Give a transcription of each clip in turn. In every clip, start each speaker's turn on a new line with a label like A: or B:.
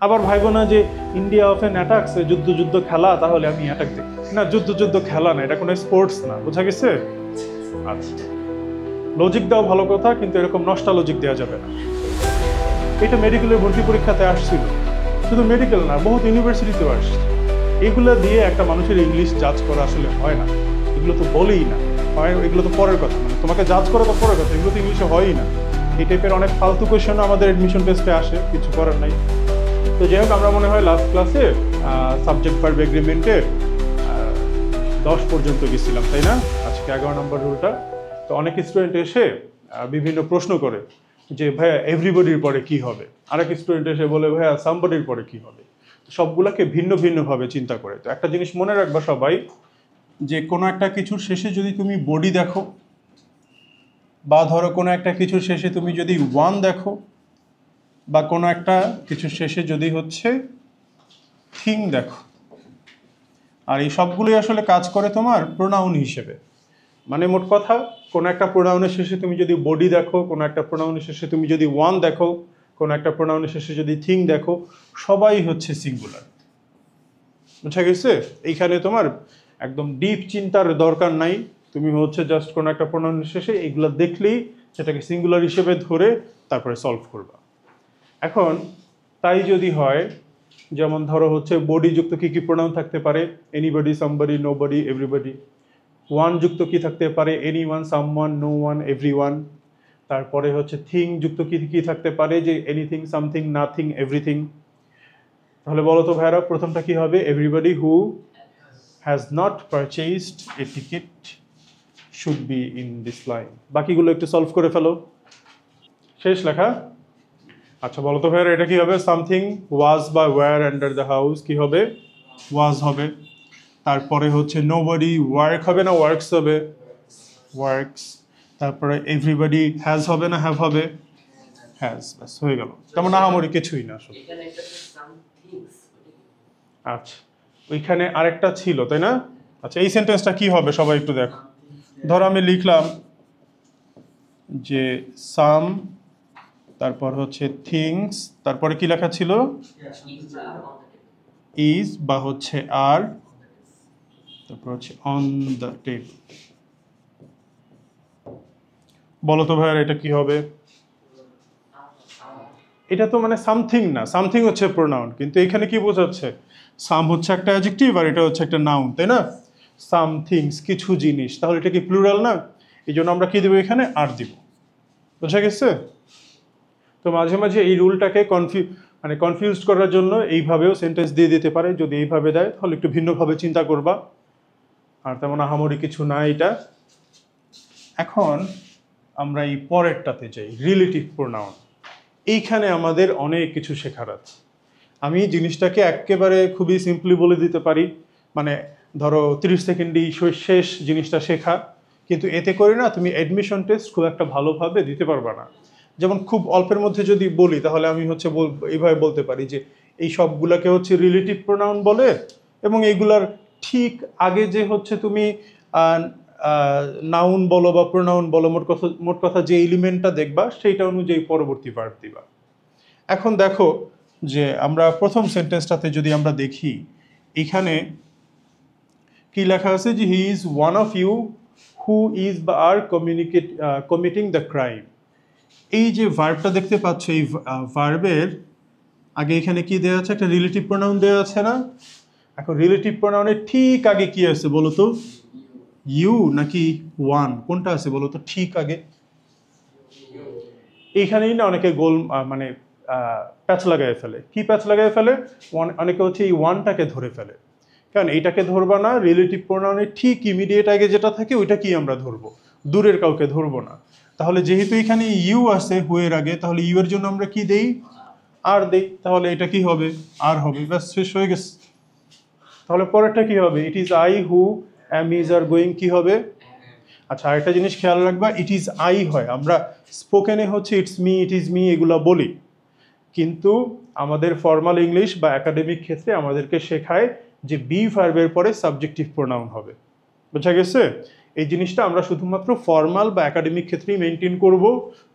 A: আবার ভাইবো না যে ইন্ডিয়া অফেন অ্যাটাকস, যুদ্ধ যুদ্ধ খেলা, তাহলে আমি অ্যাটাক দিই না। যুদ্ধ যুদ্ধ খেলা না, এটা কোনো স্পোর্টস না। বোঝা গেছে? আচ্ছা, লজিক দাও ভালো কথা, কিন্তু এরকম নষ্টা লজিক দেওয়া যাবে না। এটা মেডিকেলের ভর্তি পরীক্ষাতে আসছিল, শুধু মেডিকেল না, বহুত ইউনিভার্সিটিতেও আসছে। এগুলো দিয়ে একটা মানুষের ইংলিশ জাজ করা আসলে হয় না। এগুলো তো বলেই না হয়, এগুলো তো পরের কথা, মানে তোমাকে জাজ করা তো পরের কথা, এগুলো তো ইংলিশে হয়ই না। এই টাইপের অনেক ফালতু কোয়েশন আমাদের এডমিশন টেস্টে আসে, কিছু করার নাই। তো যাই হোক, আমরা মনে হয় লাস্ট ক্লাসে সাবজেক্ট ভার্ব এগ্রিমেন্টে 10 পর্যন্ত গেছিলাম, তাই না? আজকে 11 নম্বর রুলটা। তো অনেক স্টুডেন্ট এসে বিভিন্ন প্রশ্ন করে যে ভাইয়া এভরিবডির পরে কি হবে, আরেক স্টুডেন্ট এসে বলে ভাইয়া সামবডির পরে কি হবে। সবগুলোকে ভিন্ন ভিন্নভাবে চিন্তা করে। তো একটা জিনিস মনে রাখবা সবাই, যে কোনো একটা কিছুর শেষে যদি তুমি বডি দেখো, বা ধরো কোনো একটা কিছুর শেষে তুমি যদি ওয়ান দেখো, বা কোনো একটা কিছুর শেষে যদি হচ্ছে থিং দেখো, আর এই সবগুলোই আসলে কাজ করে তোমার প্রোনাউন হিসেবে। মানে মোট কথা, কোনো একটা প্রোনাউনের শেষে তুমি যদি বডি দেখো, কোনো একটা প্রোনাউনের শেষে তুমি যদি ওয়ান দেখো, কোনো একটা প্রোনাউনের শেষে যদি থিং দেখো, সবাই হচ্ছে সিঙ্গুলার। বুঝা গেছে? এইখানে তোমার একদম ডিপ চিন্তার দরকার নাই। তুমি হচ্ছে জাস্ট কোনো একটা প্রোনাউনের শেষে এগুলো দেখলেই সেটাকে সিঙ্গুলার হিসেবে ধরে তারপরে সলভ করবা। এখন তাই যদি হয়, যেমন ধরো হচ্ছে বডি যুক্ত কি কি প্রোনাউন থাকতে পারে? Anybody, somebody, nobody, everybody. One যুক্ত কি থাকতে পারে? Any one, someone, no one, everyone. তারপরে হচ্ছে থিং যুক্ত কি কি থাকতে পারে? যে এনিথিং, সামথিং, নাথিং, এভরিথিং। তাহলে বলো তো ভাইরা, প্রথমটা কি হবে? Everybody who has not purchased A ticket should be in this line. বাকিগুলো একটু সলভ করে ফেলো। শেষ লেখা? আচ্ছা বলো তো ভাইরা, এটা কি হবে? সামথিং ওয়াজ বা ওয়্যার আন্ডার দ্য হাউস, কি হবে? ওয়াজ হবে। তারপরে হচ্ছে নোবডি ওয়ার্ক হবে না ওয়ার্কস হবে? ওয়ার্কস। তারপরে এভরিবডি হ্যাজ হবে না হ্যাভ হবে? হ্যাজ। ব্যাস হয়ে গেল। তেমন আহামরি কিছুই না আসলে। আচ্ছা, ওইখানে আরেকটা ছিল, তাই না? আচ্ছা, এই সেন্টেন্সটা কি হবে সবাই একটু দেখো। ধরো আমি লিখলাম যে সাম, তারপর হচ্ছে থিংস, তারপরে কি লেখা ছিল? ইজ বা হচ্ছে আর, তারপর হচ্ছে অন দ্য টেবিল। বলো তো ভাইয়ার এটা কি হবে? এটা তো মানে সামথিং না, সামথিং হচ্ছে প্রোনাউন, কিন্তু এখানে কি বোঝাচ্ছে? সাম হচ্ছে একটা অ্যাডজেক্টিভ আর এটা হচ্ছে একটা নাউন, তাই না? সামথিংস, কিছু জিনিস, তাহলে এটা কি প্লুরাল না? এই জন্য আমরা কি দেবো এখানে? আর দিব। বোঝা গেছে? তো মাঝে মাঝে এই রুলটাকে কনফিউজ করার জন্য এইভাবেও সেন্টেন্স দিয়ে দিতে পারে। যদি এইভাবে দেয় তাহলে একটু ভিন্নভাবে চিন্তা করবা, আর তেমন আহামরি কিছু না এটা। এখন আমরা এই পরেরটাতে যাই, রিলেটিভ প্রোনাউন। এইখানে আমাদের অনেক কিছু শেখার আছে। আমি জিনিসটাকে একেবারে খুবই সিম্পলি বলে দিতে পারি, মানে ধরো 30 সেকেন্ডেই শেষ জিনিসটা শেখা, কিন্তু এতে করে না তুমি অ্যাডমিশন টেস্ট খুব একটা ভালোভাবে দিতে পারবা না। যেমন খুব অল্পের মধ্যে যদি বলি, তাহলে আমি হচ্ছে এইভাবে বলতে পারি যে এই সবগুলাকে হচ্ছে রিলেটিভ প্রোনাউন বলে, এবং এইগুলার ঠিক আগে যে হচ্ছে তুমি নাউন বলো বা প্রোনাউন বলো, মোট কথা যে এলিমেন্টটা দেখবা সেইটা অনুযায়ী পরবর্তী ভার্ব দিবা। এখন দেখো যে আমরা প্রথম সেন্টেন্সটাতে যদি আমরা দেখি, এখানে কি লেখা আছে? যে he is one of you who is বা আর কমিটিং দ্য ক্রাইম। এই যে ভার্বটা দেখতে পাচ্ছ, এই ভার্বের আগে এখানে কি দেওয়া আছে? একটা রিলেটিভ প্রোনাউন দেওয়া আছে না? এখন রিলেটিভ প্রোনাউনের ঠিক আগে কি আছে বলো তো? ইউ নাকি ওয়ান, কোনটা আছে বলো তো ঠিক আগে? এইখানেই না অনেকে গোল মানে প্যাচ লাগাই ফেলে। কি প্যাচ লাগাই ফেলে? অনেকে হচ্ছে এই ওয়ানটাকে ধরে ফেলে। কারণ এইটাকে ধরবা না, রিলেটিভ প্রোনাউনের ঠিক ইমিডিয়েট আগে যেটা থাকে ওইটা কি আমরা ধরবো, দূরের কাউকে ধরবো না। তাহলে যেহেতু এখানে ইউ আছে হু এর আগে, তাহলে ইউ এর জন্য আমরা কি দেই? আর দেই। তাহলে এটা কি হবে? আর হবে। ব্যাস শেষ হয়ে গেছে। তাহলে পরেরটা কি হবে? ইট is I who am is are going, কি হবে? আচ্ছা, আরেকটা জিনিস খেয়াল রাখবা, ইট ইজ আই হয়, আমরা স্পোকেনে হচ্ছে it's me, it is me এগুলা বলি, কিন্তু আমাদের ফর্মাল ইংলিশ বা একাডেমিক ক্ষেত্রে আমাদেরকে শেখায় যে বি ভার্বের পরে সাবজেক্টিভ প্রোনাউন হবে। বোঝা গেছে? এই জিনিসটা আমরা শুধুমাত্র ফর্মাল বা একাডেমিক ক্ষেত্রেই মেনটেন করব।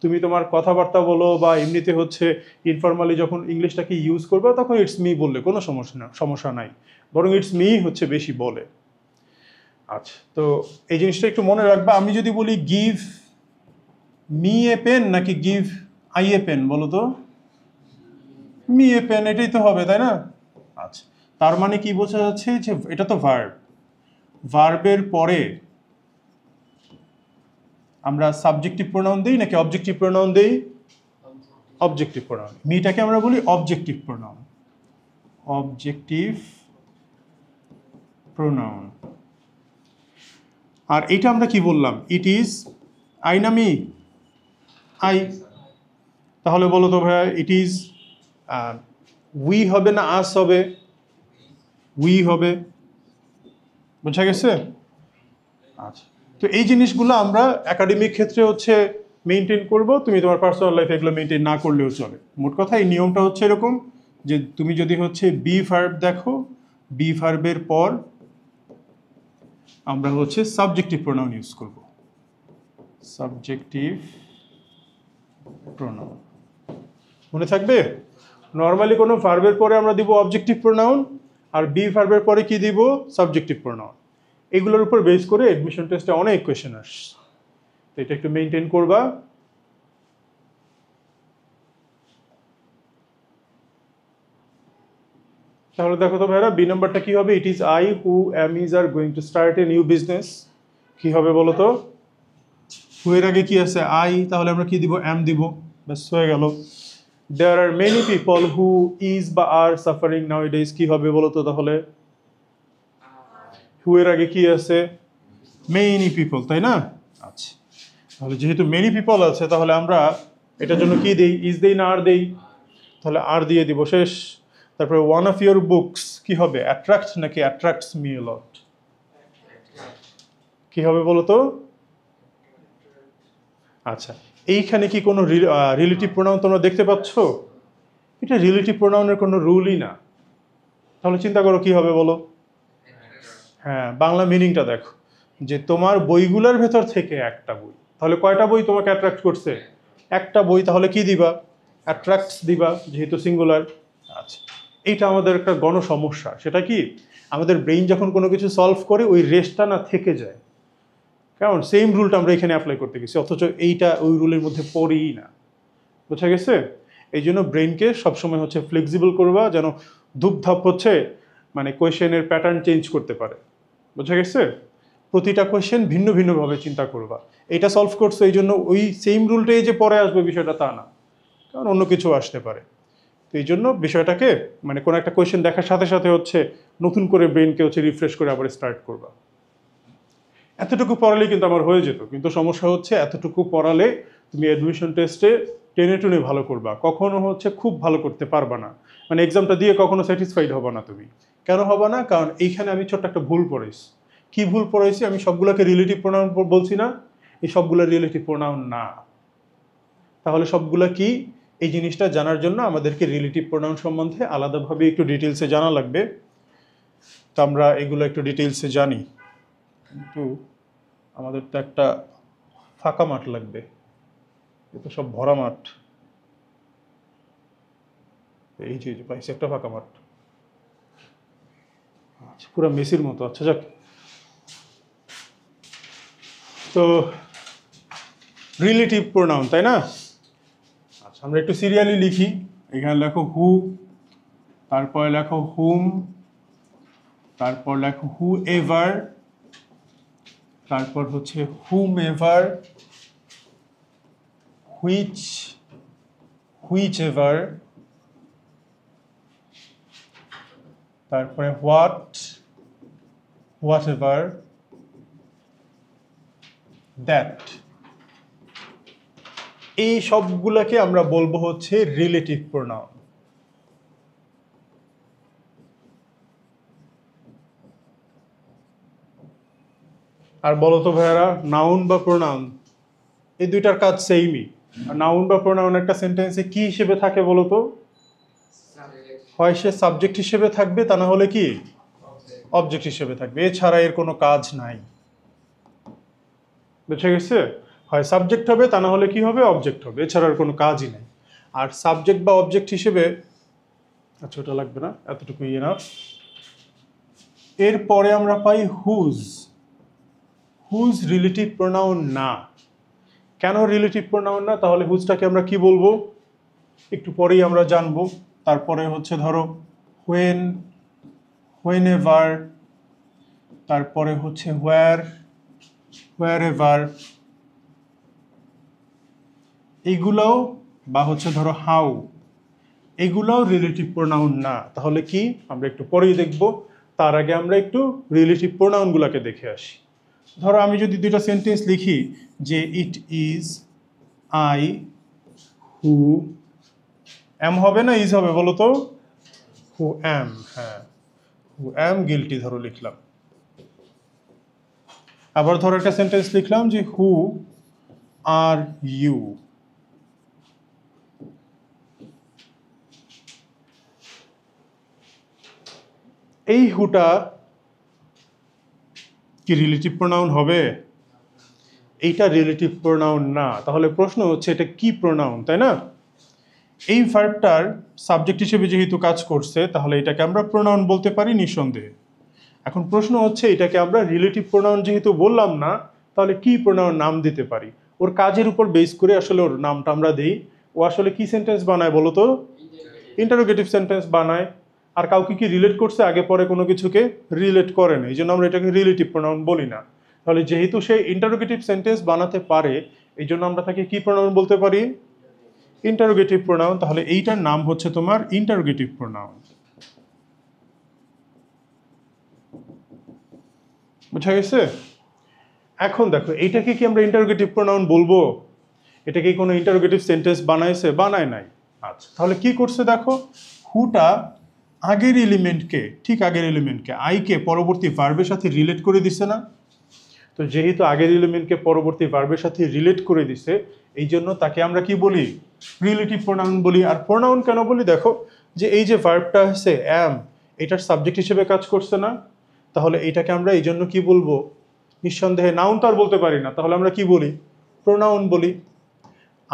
A: তুমি তোমার কথাবার্তা বলো বা এমনিতে হচ্ছে ইনফর্মালি যখন ইংলিশটাকে ইউজ করবে তখন ইটস মি বললে কোনো সমস্যা নাই, বরং ইটস মি হচ্ছে বেশি বলে। আচ্ছা, তো এই জিনিসটা একটু মনে রাখবা। আমি যদি বলি গিভ মি এ পেন নাকি গিভ আই এ পেন, বলো তো? মি এ পেন, এটাই তো হবে, তাই না? আচ্ছা, তার মানে কি বোঝা যাচ্ছে যে এটা তো ভার্ব, ভার্বের পরে আমরা সাবজেক্টিভ প্রোনাউন দেই নাকি অবজেক্টিভ প্রোনাউন দেই? Objective pronoun. মিটাকে আমরা বলি অবজেক্টিভ প্রোনাউন, অবজেক্টিভ প্রোনাউন। আর এইটা আমরা কি বললাম? ইট ইজ আই না মি? আই। তাহলে বলো তো ভাইয়া, ইট ইজ উই হবে না আস হবে? উই হবে। বোঝা গেছে? আচ্ছা, তো এই জিনিসগুলো আমরা একাডেমিক ক্ষেত্রে হচ্ছে মেনটেন করব, তুমি তোমার পার্সোনাল লাইফে এগুলো মেনটেন না করলেও চলে। মোট কথা এই নিয়মটা হচ্ছে এরকম যে তুমি যদি হচ্ছে বি ভার্ব দেখো, বি ভার্বের পর আমরা হচ্ছে সাবজেক্টিভ প্রোনাউন ইউজ করব, সাবজেক্টিভ প্রোনাউন। মনে থাকবে? নর্মালি কোনো ভার্বের পরে আমরা দিব অবজেক্টিভ প্রোনাউন, আর বি ভার্বের পরে কি দিব? Subjective pronoun. এগুলোর উপর বেস করে এডমিশন টেস্টে অনেক কোয়েশ্চেন আসে, তো এটা একটু মেনটেন করবা। তাহলে দেখো তো ভাইরা, বি নাম্বারটা কি হবে? ইট is I who am is are going to start a new business. কি হবে বলো তো? হু এর আগে কি আছে? আই, তাহলে আমরা কি দিব? এম দিব, ব্যাস হয়ে গেল। There are many people who is বা আর সাফারিং নাও ডেজ। কি হবে বলো তো তাহলে? হু এর আগে কি আছে? মেনি পিপল, তাই না? আচ্ছা, তাহলে যেহেতু মেনি পিপল আছে তাহলে আমরা এটার জন্য কি দেই? ইজ দেই না আর দেই? তাহলে আর দিয়ে দিব, শেষ। তারপরে ওয়ান অফ ইউর বুকস কি হবে? অ্যাট্রাক্ট নাকি অ্যাট্রাক্টস মি এ লট? কি হবে বলো তো? আচ্ছা, এইখানে কি কোনো রিলেটিভ প্রোনাউন তোমরা দেখতে পাচ্ছ? এটা রিলেটিভ প্রোনাউনের কোনো রুলই না। তাহলে চিন্তা করো কি হবে বলো? হ্যাঁ, বাংলা মিনিংটা দেখো, যে তোমার বইগুলোর ভেতর থেকে একটা বই, তাহলে কয়টা বই তোমাকে অ্যাট্রাক্ট করছে? একটা বই, তাহলে কি দিবা? অ্যাট্রাক্টস দিবা, যেহেতু সিঙ্গুলার। আচ্ছা, এইটা আমাদের একটা গণ সমস্যা। সেটা কি? আমাদের ব্রেইন যখন কোনো কিছু সলভ করে ওই রেস্টটা না থেকে যায়, কারণ সেম রুলটা আমরা এখানে অ্যাপ্লাই করতে গেছি, অথচ এইটা ওই রুলের মধ্যে পড়েই না। বোঝা গেছে? এই জন্য ব্রেইনকে সবসময় হচ্ছে ফ্লেক্সিবল করবা, যেন ধূপধাপ হচ্ছে মানে কোয়েশ্চেনের প্যাটার্ন চেঞ্জ করতে পারে। বোঝা গেছে? প্রতিটা কোয়েশ্চেন ভিন্ন ভিন্নভাবে চিন্তা করবা। এটা সলভ করছো এই জন্য ওই সেম রুলটাই যে পরে আসবে বিষয়টা তা না, কারণ অন্য কিছু আসতে পারে। তো এই জন্য বিষয়টাকে মানে কোনো একটা কোয়েশ্চেন দেখার সাথে সাথে হচ্ছে নতুন করে ব্রেনকে হচ্ছে রিফ্রেশ করে আবার স্টার্ট করবা। এতটুকু পড়ালে কিন্তু আমার হয়ে যেত, কিন্তু সমস্যা হচ্ছে এতটুকু পড়ালে তুমি অ্যাডমিশন টেস্টে টেনে টুনে ভালো করবা, কখনো হচ্ছে খুব ভালো করতে পারবা না। মানে এক্সামটা দিয়ে কখনো স্যাটিসফাইড হবা না তুমি। কেন হবা না? কারণ এইখানে আমি ছোট্ট একটা ভুল পড়েছি। কি ভুল পড়েছি? আমি সবগুলোকে রিলেটিভ প্রোনাউন বলছি না, এই সবগুলো রিলেটিভ প্রোনাউন না। তাহলে সবগুলা কি? এই জিনিসটা জানার জন্য আমাদেরকে রিলেটিভ প্রোনাউন সম্বন্ধে আলাদাভাবে একটু ডিটেলসে জানা লাগবে। তো আমরা এগুলো একটু ডিটেলসে জানি, কিন্তু আমাদের তো একটা ফাঁকা মাঠ লাগবে, এ তো সব ভরা মাঠ। এই যে পাইছি একটা ফাঁকা মাঠ, আচ্ছা, পুরো মেসির মতো। আচ্ছা, যাক। তো রিলেটিভ প্রোনাউন, তাই না? আচ্ছা, আমরা একটু সিরিয়ালি লিখি। এখানে লেখো হু, তারপরে লেখো হুম, তারপর লেখো হু এভার, তারপর হচ্ছে হুম এভার, হুইচ, হুইচ এভার, তারপরে হোয়াট, হোয়াট এভার, দ্যাট। এই সবগুলাকে আমরা বলবো হচ্ছে রিলেটিভ প্রোনাউন। আর বলো তো ভাইয়ারা, নাউন বা প্রোনাউন এই দুইটার কাজ সেমই। নাউন বা প্রোনাউন একটা সেন্টেন্সে কি হিসেবে থাকে বলো তো? হয় সে সাবজেক্ট হিসেবে থাকবে, তা না হলে কি অবজেক্ট হিসেবে থাকবে, এছাড়া এর কোনো কাজ নাই। বুঝে গেছে? হয় সাবজেক্ট হবে, তা না হলে কি হবে, অবজেক্ট হবে, এছাড়া আর কোনো কাজই নেই। আর সাবজেক্ট বা অবজেক্ট হিসেবে, আচ্ছা ওটা লাগবে না, এতটুকু এনাফ। এরপরে আমরা পাই হুজ। হুজ রিলেটিভ প্রোনাউন না। কেন রিলেটিভ প্রোনাউন না? তাহলে হুজটাকে আমরা কি বলবো একটু পরেই আমরা জানবো। তারপরে হচ্ছে ধরো হোয়েন, হোয়েনেভার, তারপরে হচ্ছে হোয়ার, হোয়ারএভার, এইগুলাও, বা হচ্ছে ধরো হাউ, এগুলাও রিলেটিভ প্রোনাউন না। তাহলে কি, আমরা একটু পরেই দেখব। তার আগে আমরা একটু রিলেটিভ প্রোনাউনগুলোকে দেখে আসি। ধরো আমি যদি দুইটা সেন্টেন্স লিখি যে ইট ইজ আই হু অ্যাম, হবে না ইজ হবে বলো তো? হু অ্যাম, হ্যাঁ, হু অ্যাম গিলটি ধরো লিখলাম। আবার ধরো একটা সেন্টেন্স লিখলাম যে হু আর ইউ। এই হুটা কি রিলেটিভ প্রোনাউন হবে? এইটা রিলেটিভ প্রোনাউন না। তাহলে প্রশ্ন হচ্ছে এটা কি প্রোনাউন, তাই না? এই ভার্বটার সাবজেক্ট হিসেবে যেহেতু কাজ করছে, তাহলে এটাকে আমরা প্রোনাউন বলতে পারি নিঃসন্দেহে। এখন প্রশ্ন হচ্ছে এটাকে আমরা রিলেটিভ প্রোনাউন যেহেতু বললাম না, তাহলে কি প্রোনাউন নাম দিতে পারি? ওর কাজের উপর বেস করে আসলে ওর নামটা আমরা দিই। ও আসলে কি সেন্টেন্স বানায় বলো তো? ইন্টারোগেটিভ সেন্টেন্স বানায়। আর কাউকে কি রিলেট করছে, আগে পরে কোনো কিছুকে রিলেট করে না, এই জন্য আমরা এটাকে রিলেটিভ প্রোনাউন বলি না। তাহলে যেহেতু সে ইন্টারোগেটিভ সেন্টেন্স বানাতে পারে, এই জন্য আমরা তাকে কি প্রোনাউন বলতে পারি? Interrogative pronoun. তাহলে এইটার নাম হচ্ছে তোমার ইন্টারোগেটিভ প্রোনাউন। বুঝা গেছে? এখন দেখো এইটাকে কি আমরা ইন্টারোগেটিভ প্রোনাউন বলবো? এটা কি কোনো ইন্টারোগেটিভ সেন্টেন্স বানাইছে? বানায় নাই। আচ্ছা, তাহলে কি করছে দেখো, হুটা আগের এলিমেন্টকে, ঠিক আগের এলিমেন্টকে আইকে পরবর্তী ভার্বের সাথে রিলেট করে দিছে না? তো যেহেতু আগের এলিমেন্টকে পরবর্তী ভার্বের সাথে রিলেট করে দিছে, এই জন্য তাকে আমরা কি বলি? রিলেটিভ প্রোনাউন বলি। আর প্রোনাউন কেন বলি দেখো, যে এই যে ভার্বটা আছে অ্যাম, এটার সাবজেক্ট হিসেবে কাজ করছে না? তাহলে এটাকে আমরা এই জন্য কি বলবো? নিঃসন্দেহে নাউন তো আর বলতে পারি না, তাহলে আমরা কি বলি? প্রোনাউন বলি।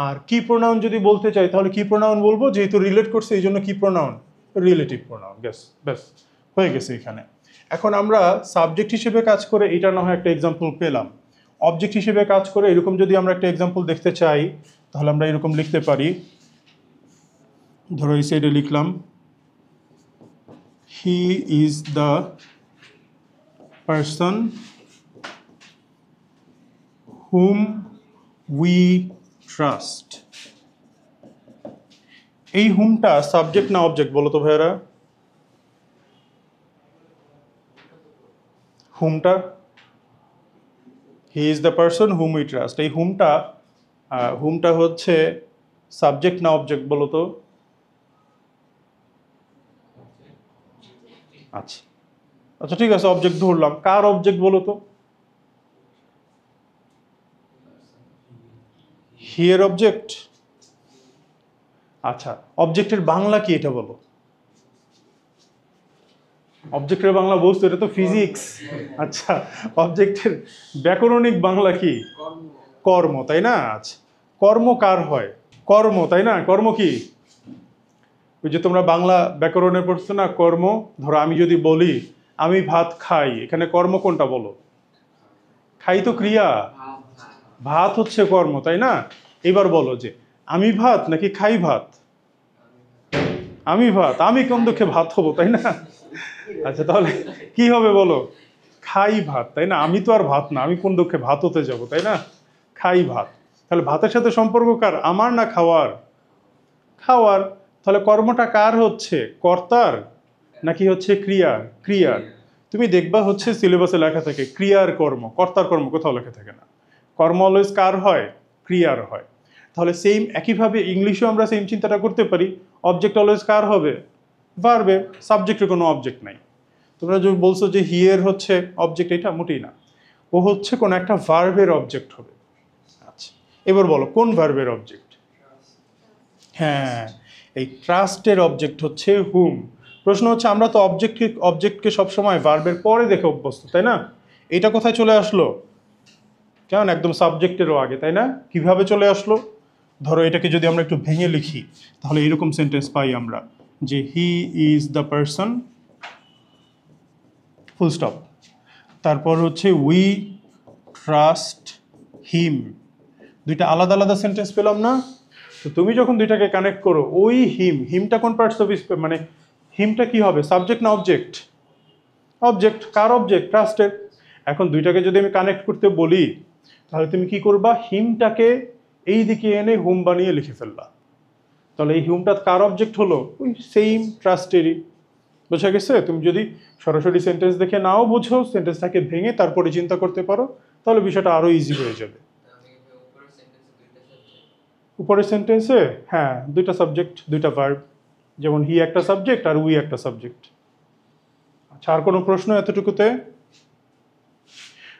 A: আর কি প্রোনাউন যদি বলতে চাই, তাহলে কি প্রোনাউন বলবো? যেহেতু রিলেট করছে এই জন্য কি প্রোনাউন? Relative pronoun. ব্যাস ব্যাস, হয়ে গেছে এখানে। এখন আমরা সাবজেক্ট হিসেবে কাজ করে এটা না হয় একটা এক্সাম্পল পেলাম। অবজেক্ট হিসেবে কাজ করে এরকম যদি আমরা একটা এক্সাম্পল দেখতে চাই, তাহলে আমরা এরকম লিখতে পারি। ধরো এই সাইডে লিখলাম he is the person whom we trust. এই হুমটা সাবজেক্ট না অবজেক্ট বলো তো ভাইয়ারা? হুমটা, he is the person whom we trust, এই হুমটা, হুমটা হচ্ছে সাবজেক্ট না অবজেক্ট বলো তো? আচ্ছা আচ্ছা, ঠিক আছে, অবজেক্ট ধরলাম। কার অবজেক্ট বলো তো? হি এর অবজেক্ট। আচ্ছা, অবজেক্টের বাংলা কি এটা বলো? অবজেক্টের বাংলা বস্তু, এটা তো ফিজিক্স। আচ্ছা, অবজেক্টের ব্যাকরণিক বাংলা কি? কর্ম, তাই না? আচ্ছা, কর্ম কার হয়? কর্ম, তাই না? কর্ম কি? ওই যে তোমরা বাংলা ব্যাকরণে পড়ছো না কর্ম। ধরো আমি যদি বলি আমি ভাত খাই, এখানে কর্ম কোনটা বলো? খাই তো ক্রিয়া, ভাত হচ্ছে কর্ম, তাই না? এবার বলো যে আমি ভাত নাকি খাই ভাত? আমি ভাত। আমি কোন দুঃখে ভাত হবো, তাই না? আচ্ছা, তাহলে কি হবে বলো? খাই ভাত, তাই না? আমি তো আর ভাত না, আমি কোন দুঃখে ভাত হতে যাবো, তাই না? খাই ভাত। তাহলে ভাতের সাথে সম্পর্ক কার? আমার না খাওয়ার? খাওয়ার। তাহলে কর্মটা কার হচ্ছে? কর্তার নাকি হচ্ছে ক্রিয়ার? ক্রিয়ার। তুমি দেখবা হচ্ছে সিলেবাসে লেখা থাকে ক্রিয়ার কর্ম, কর্তার কর্ম কোথাও লেখা থাকে না। কর্ম অলওয়েজ কার হয়? ক্রিয়ার হয়। তাহলে সেম একইভাবে ইংলিশেও আমরা সেম চিন্তাটা করতে পারি। অবজেক্ট অলওয়েজ কার হবে? ভার্বের। সাবজেক্টের কোনো অবজেক্ট নাই। তোমরা যদি বলছো যে হিয়ের হচ্ছে অবজেক্ট, এটা মোটেই না। ও হচ্ছে কোন একটা ভার্বের অবজেক্ট হবে। আচ্ছা, এবার বলো কোন ভার্বের অবজেক্ট? হ্যাঁ, এই ট্রাস্টের অবজেক্ট হচ্ছে হুম। প্রশ্ন হচ্ছে আমরা তো অবজেক্টকে সবসময় ভার্বের পরে দেখে অভ্যস্ত, তাই না? এটা কোথায় চলে আসলো? কেমন একদম সাবজেক্টেরও আগে, তাই না? কিভাবে চলে আসলো? ধরো এটাকে যদি আমরা একটু ভেঙে লিখি তাহলে এরকম সেন্টেন্স পাই আমরা যে he is the person, full stop. তারপর হচ্ছে উই ট্রাস্ট হিম। দুইটা আলাদা আলাদা সেন্টেন্স পেলাম না? তো তুমি যখন দুইটাকে কানেক্ট করো, ওই হিমটা কোন পার্টস অফ মানে হিমটা কি হবে, সাবজেক্ট না অবজেক্ট? অবজেক্ট। কার অবজেক্ট? ট্রাস্টের। এখন দুইটাকে যদি আমি কানেক্ট করতে বলি তাহলে তুমি কি করবা, হিমটাকে এই দিকে এনে হুম বানিয়ে লিখে ফেললা। তাহলে এই হুমটা কার অবজেক্ট হলো? ওই সেম ট্রাস্টেরই। বোঝা গেছে? তুমি যদি সরাসরি সেন্টেন্স দেখে নাও বুঝো, সেন্টেন্সটাকে ভেঙে তারপরে চিন্তা করতে পারো, তাহলে বিষয়টা আরো ইজি হয়ে যাবে। উপরের সেন্টেন্সে হ্যাঁ দুইটা সাবজেক্ট দুইটা ভার্ব, যেমন হি একটা সাবজেক্ট আর উই একটা সাবজেক্ট। আচ্ছা, আর কোনো প্রশ্ন এতটুকুতে?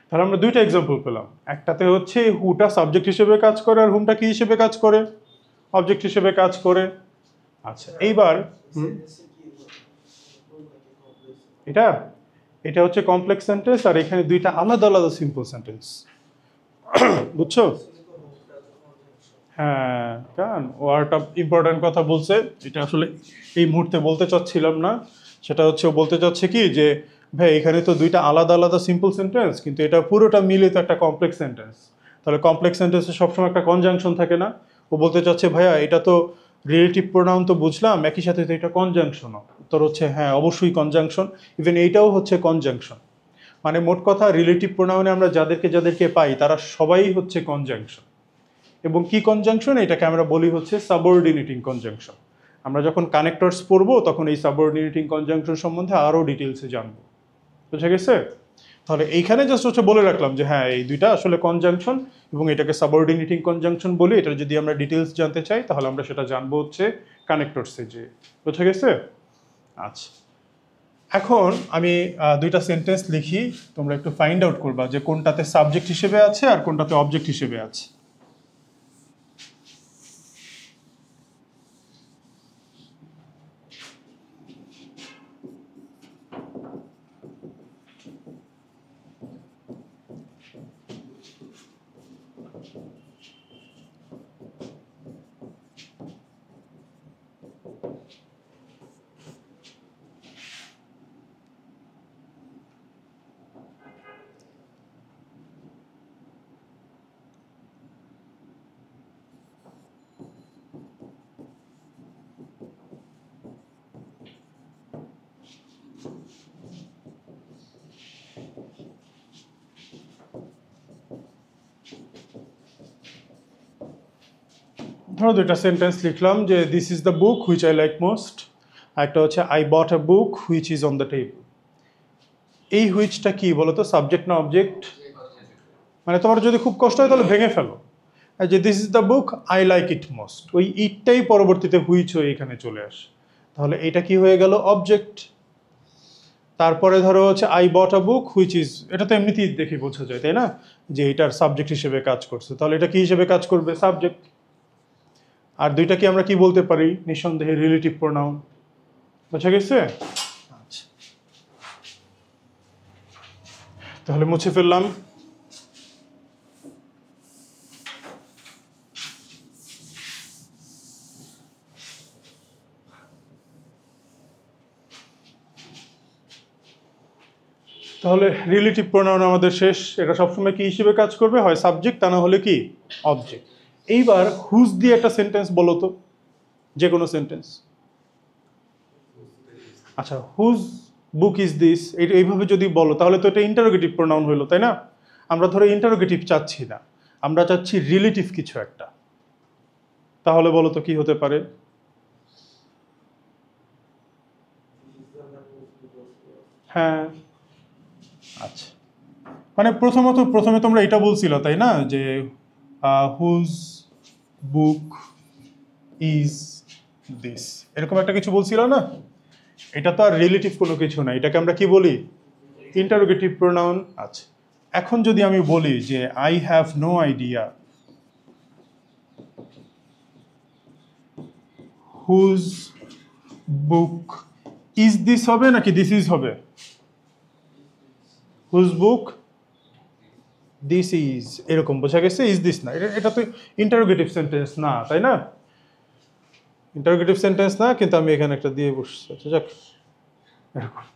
A: তাহলে আমরা দুইটা এক্সাম্পল পেলাম, একটাতে হচ্ছে হুটা সাবজেক্ট হিসেবে কাজ করে আর হুমটা কি হিসেবে কাজ করে, অবজেক্ট হিসেবে কাজ করে। আচ্ছা এইবার এটা এটা হচ্ছে কমপ্লেক্স সেন্টেন্স, আর এখানে দুইটা আলাদা আলাদা সিম্পল সেন্টেন্স। বুঝছো? হ্যাঁ, কারণ ও একটা ইম্পর্টেন্ট কথা বলছে, এটা আসলে এই মুহূর্তে বলতে চাচ্ছিলাম না। সেটা হচ্ছে ও বলতে চাচ্ছে কি যে ভাই এখানে তো দুইটা আলাদা আলাদা সিম্পল সেন্টেন্স, কিন্তু এটা পুরোটা মিলে তো একটা কমপ্লেক্স সেন্টেন্স। তাহলে কমপ্লেক্স সেন্টেন্সে সবসময় একটা কনজাংশন থাকে না? ও বলতে চাচ্ছে ভাইয়া এটা তো রিলেটিভ প্রোনাউন তো বুঝলাম, একই সাথে তো এটা কনজাংশনও। উত্তর হচ্ছে হ্যাঁ অবশ্যই কনজাংশন, ইভেন এইটাও হচ্ছে কনজাংশন। মানে মোট কথা রিলেটিভ প্রোনাউনে আমরা যাদেরকে যাদেরকে পাই তারা সবাই হচ্ছে কনজাংশন। এবং কি কনজাংশন? এটাকে আমরা বলি হচ্ছে সাবঅর্ডিনেটিং কনজাংশন। আমরা যখন কানেক্টরস পড়বো তখন এই সাবঅর্ডিনেটিং কনজাংশন সম্বন্ধে আরও ডিটেলসে জানবো। বুঝা গেছে? তাহলে এইখানে জাস্ট হচ্ছে বলে রাখলাম যে হ্যাঁ এই দুইটা আসলে কনজাংশন এবং এটাকে সাবঅর্ডিনেটিং কনজাংশন বলি। এটা যদি আমরা ডিটেলস জানতে চাই তাহলে আমরা সেটা জানবো হচ্ছে কানেক্টরসে যে। বুঝা গেছে? আচ্ছা, এখন আমি দুইটা সেন্টেন্স লিখি, তোমরা একটু ফাইন্ড আউট করবা যে কোনটাতে সাবজেক্ট হিসেবে আছে আর কোনটাতে অবজেক্ট হিসেবে আছে। ধরো দুইটা সেন্টেন্স লিখলাম যে this is the book which I like most, একটা হচ্ছে I bought a book which is on the table. এই হুইচটা কি বলো তো, সাবজেক্ট না অবজেক্ট? মানে তোমার যদি খুব কষ্ট হয় তাহলে ভেঙে ফেলো, আর যে this is the book I like it most, ওই ইটটাই পরবর্তীতে হুইচ হয়ে এখানে চলে আসে, তাহলে এটা কি হয়ে গেল? অবজেক্ট। তারপরে ধরো হচ্ছে I bought a book which is, এটা তো এমনিতেই দেখে বোঝা যায় তাই না যে এটার সাবজেক্ট হিসেবে কাজ করছে, তাহলে এটা কি হিসেবে কাজ করবে? সাবজেক্ট। আর দুইটাকে আমরা কি বলতে পারি? নিঃসন্দেহে রিলেটিভ প্রোনাউন। বুঝা গেছে? আচ্ছা, তাহলে মুছে ফেললাম। তাহলে রিলেটিভ প্রোনাউন আমাদের শেষ। এটা সবসময় কি হিসেবে কাজ করবে? হয় সাবজেক্ট, তা না হলে কি অবজেক্ট। এইবার হুজ দিয়ে একটা সেন্টেন্স বলো তো, যে কোনো সেন্টেন্স। আচ্ছা, হুজ বুক ইজ দিস, এইভাবে যদি বলো তাহলে তো এটা ইন্টারোগেটিভ প্রোনাউন হলো, তাই না? আমরা ধরো ইন্টারোগেটিভ চাচ্ছি না, আমরা চাচ্ছি রিলেটিভ কিছু একটা। তাহলে বলো তো কি হতে পারে? হ্যাঁ। আচ্ছা, মানে প্রথমে তোমরা এটা বলছিল তাই না যে হুজ বুক ইজ দিস, এরকম একটা কিছু বলছিল না? এটা তো আর রিলেটিভ কোনো কিছু না, এটাকে আমরা কি বলি? Interrogative pronoun. আচ্ছা, এখন যদি আমি বলি যে I have no idea whose book is this, হবে নাকি দিস ইজ হবে? হুজ বুক দিস ইজ, এরকম বোঝা গেছে। ইজ দিস না, এটা তো ইন্টারোগেটিভ সেন্টেন্স না, তাই না? ইন্টারোগেটিভ সেন্টেন্স না, কিন্তু আমি এখানে একটা দিয়ে বসছি। আচ্ছা যাক, এরকম।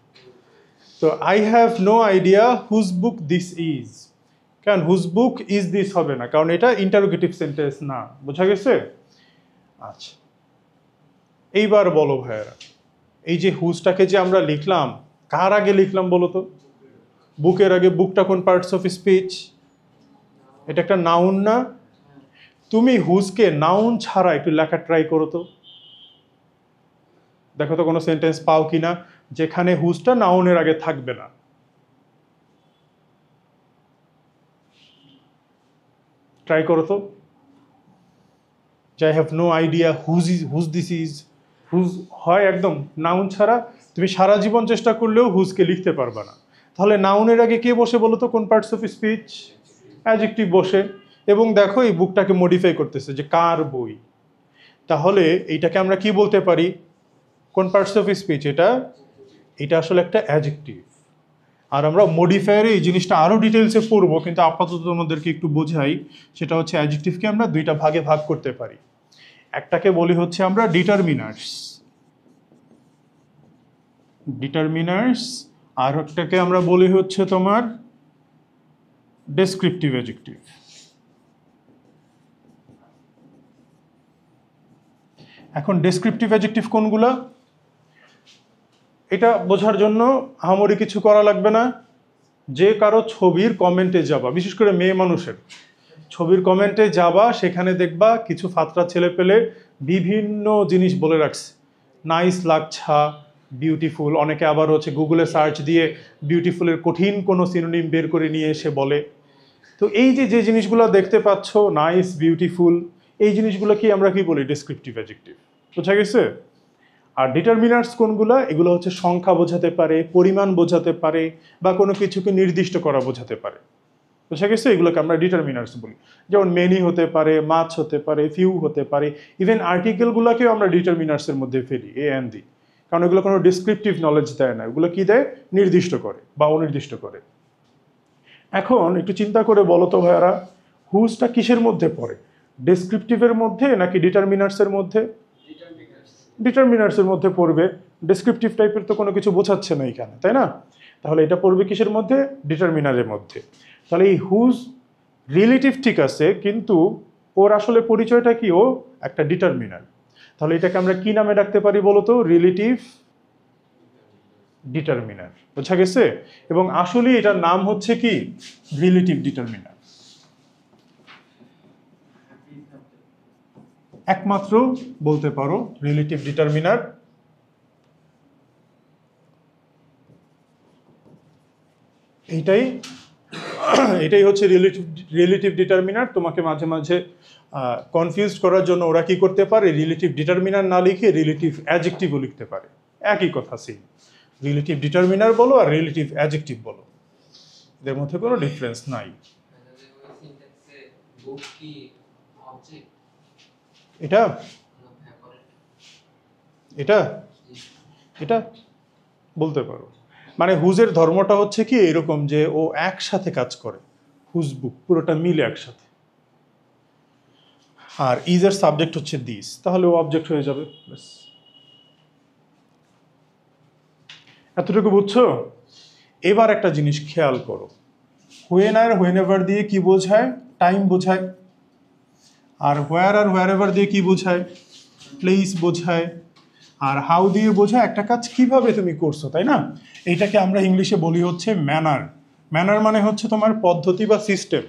A: তো I have no idea whose book this is, কারণ হুজ বুক ইজ দিস হবে না, কারণ এটা ইন্টারোগেটিভ সেন্টেন্স না, বোঝা গেছে? আচ্ছা, এইবার বলো ভাইয়েরা, এই যে হুজটাকে যে আমরা লিখলাম, কার আগে লিখলাম বলো তো? বুকের আগে। বুকটা কোন পার্টস অফ স্পিচ? এটা একটা নাউন না? তুমি হুজকে নাউন ছাড়া একটু লেখা ট্রাই করো তো, দেখো তো কোনো সেন্টেন্স পাও কিনা যেখানে হুজটা নাউনের আগে থাকবে না। ট্রাই করো তো। I have no idea whose this is, whose হয় একদম নাউন ছাড়া, তুমি সারা জীবন চেষ্টা করলেও হুজকে লিখতে পারবে না। তাহলে নাউনের আগে কে বসে বলো তো কোন পার্টস অফ স্পিচ? অ্যাডজেক্টিভ বসে। এবং দেখো এই বুকটাকে মডিফাই করতেছে যে কার বই, তাহলে এইটাকে আমরা কি বলতে পারি? কোন পার্টস অফ স্পিচ এটা? এটা আসলে একটা অ্যাডজেক্টিভ। আর আমরা মডিফায়ারে এই জিনিসটা আরও ডিটেলসে পড়বো, কিন্তু আপাতত তোমাদেরকে একটু বোঝাই। সেটা হচ্ছে অ্যাডজেক্টিভকে আমরা দুইটা ভাগে ভাগ করতে পারি। একটাকে বলি হচ্ছে আমরা ডিটারমিনার্স, ডিটারমিনার্স, আর একটাকে আমরা বলি হচ্ছে তোমার ডেসক্রিপটিভ অ্যাডজেক্টিভ। এখন ডেসক্রিপটিভ অ্যাডজেক্টিভ কোনগুলা? এটা বোঝার জন্য আহামরি কিছু করা লাগবে না। যে কারো ছবির কমেন্টে যাবা, বিশেষ করে মেয়ে মানুষের ছবির কমেন্টে যাবা, সেখানে দেখবা কিছু ফাতরা ছেলে পেলে বিভিন্ন জিনিস বলে রাখছে। নাইস লাগছা, বিউটিফুল, অনেকে আবার হচ্ছে গুগলে সার্চ দিয়ে বিউটিফুলের কঠিন কোনো সিনোনিম বের করে নিয়ে এসে বলে। তো এই যে যে জিনিসগুলো দেখতে পাচ্ছ, নাইস, বিউটিফুল, এই জিনিসগুলো কি আমরা কি বলি? Descriptive adjective. বোঝা গেছে? আর ডিটারমিনার্স কোনগুলা? এগুলো হচ্ছে সংখ্যা বোঝাতে পারে, পরিমাণ বোঝাতে পারে, বা কোনো কিছুকে নির্দিষ্ট করা বোঝাতে পারে। বোঝা গেছে? এগুলোকে আমরা ডিটারমিনার্স বলি। যেমন মেনি হতে পারে, মাছ হতে পারে, ফিউ হতে পারে, ইভেন আর্টিকেলগুলোকেও আমরা ডিটারমিনার্সের মধ্যে ফেলি, এ অ্যান্ড দি, কারণ এগুলো কোনো ডিসক্রিপটিভ নলেজ দেয় না। এগুলো কি দেয়? নির্দিষ্ট করে বা অনির্দিষ্ট করে। এখন একটু চিন্তা করে বলো তো ভাইয়ারা, হুজটা কিসের মধ্যে পড়ে? ডেসক্রিপটিভের মধ্যে নাকি ডিটারমিনার্সের মধ্যে? ডিটারমিনার্সের মধ্যে পড়বে। ডেসক্রিপটিভ টাইপের তো কোনো কিছু বোঝাচ্ছে না এখানে, তাই না? তাহলে এটা পড়বে কিসের মধ্যে? ডিটারমিনারের মধ্যে। তাহলে এই হুজ রিলেটিভ ঠিক আছে, কিন্তু ওর আসলে পরিচয়টা কি? ও একটা ডিটারমিনার। তাহলে এটাকে আমরা কি নামে ডাকতে পারি বলো তো? Relative determiner. বোঝা গেছে? এবং আসলে এটার নাম হচ্ছে কি? Relative determiner. একমাত্র বলতে পারো রিলেটিভ ডিটারমিনার। এইটাই এটাই হচ্ছে রিলেটিভ ডিটারমিনার। তোমাকে মাঝে মাঝে কনফিউজ করার জন্য ওরা কি করতে পারে? রিলেটিভ ডিটারমিনার না লিখে রিলেটিভ অ্যাডজেক্টিভও লিখতে পারে। একই কথা, সেম। রিলেটিভ ডিটারমিনার বলো আর রিলেটিভ অ্যাডজেক্টিভ বলো, এদের মধ্যে কোনো ডিফারেন্স নাই। এটা এটা এটা বলতে পারো। মানে হুজের ধর্মটা হচ্ছে কি এরকম যে ও একসাথে কাজ করে, হুজ বুক পুরোটা মিলে একসাথে। আর ইজের সাবজেক্ট হচ্ছে দিস, তাহলে ও অবজেক্ট হয়ে যাবে। এতটুকু বুঝছো? এবার একটা জিনিস খেয়াল করো, হোয়েন আর হোয়েনেভার দিয়ে কি বোঝায়? টাইম বোঝায়। আর হোয়ার এভার দিয়ে কি বোঝায়? প্লেস বোঝায়। আর হাউ দিয়ে বোঝায় একটা কাজ কিভাবে তুমি করছো, তাই না? এইটাকে আমরা ইংলিশে বলি হচ্ছে ম্যানার। ম্যানার মানে হচ্ছে তোমার পদ্ধতি বা সিস্টেম।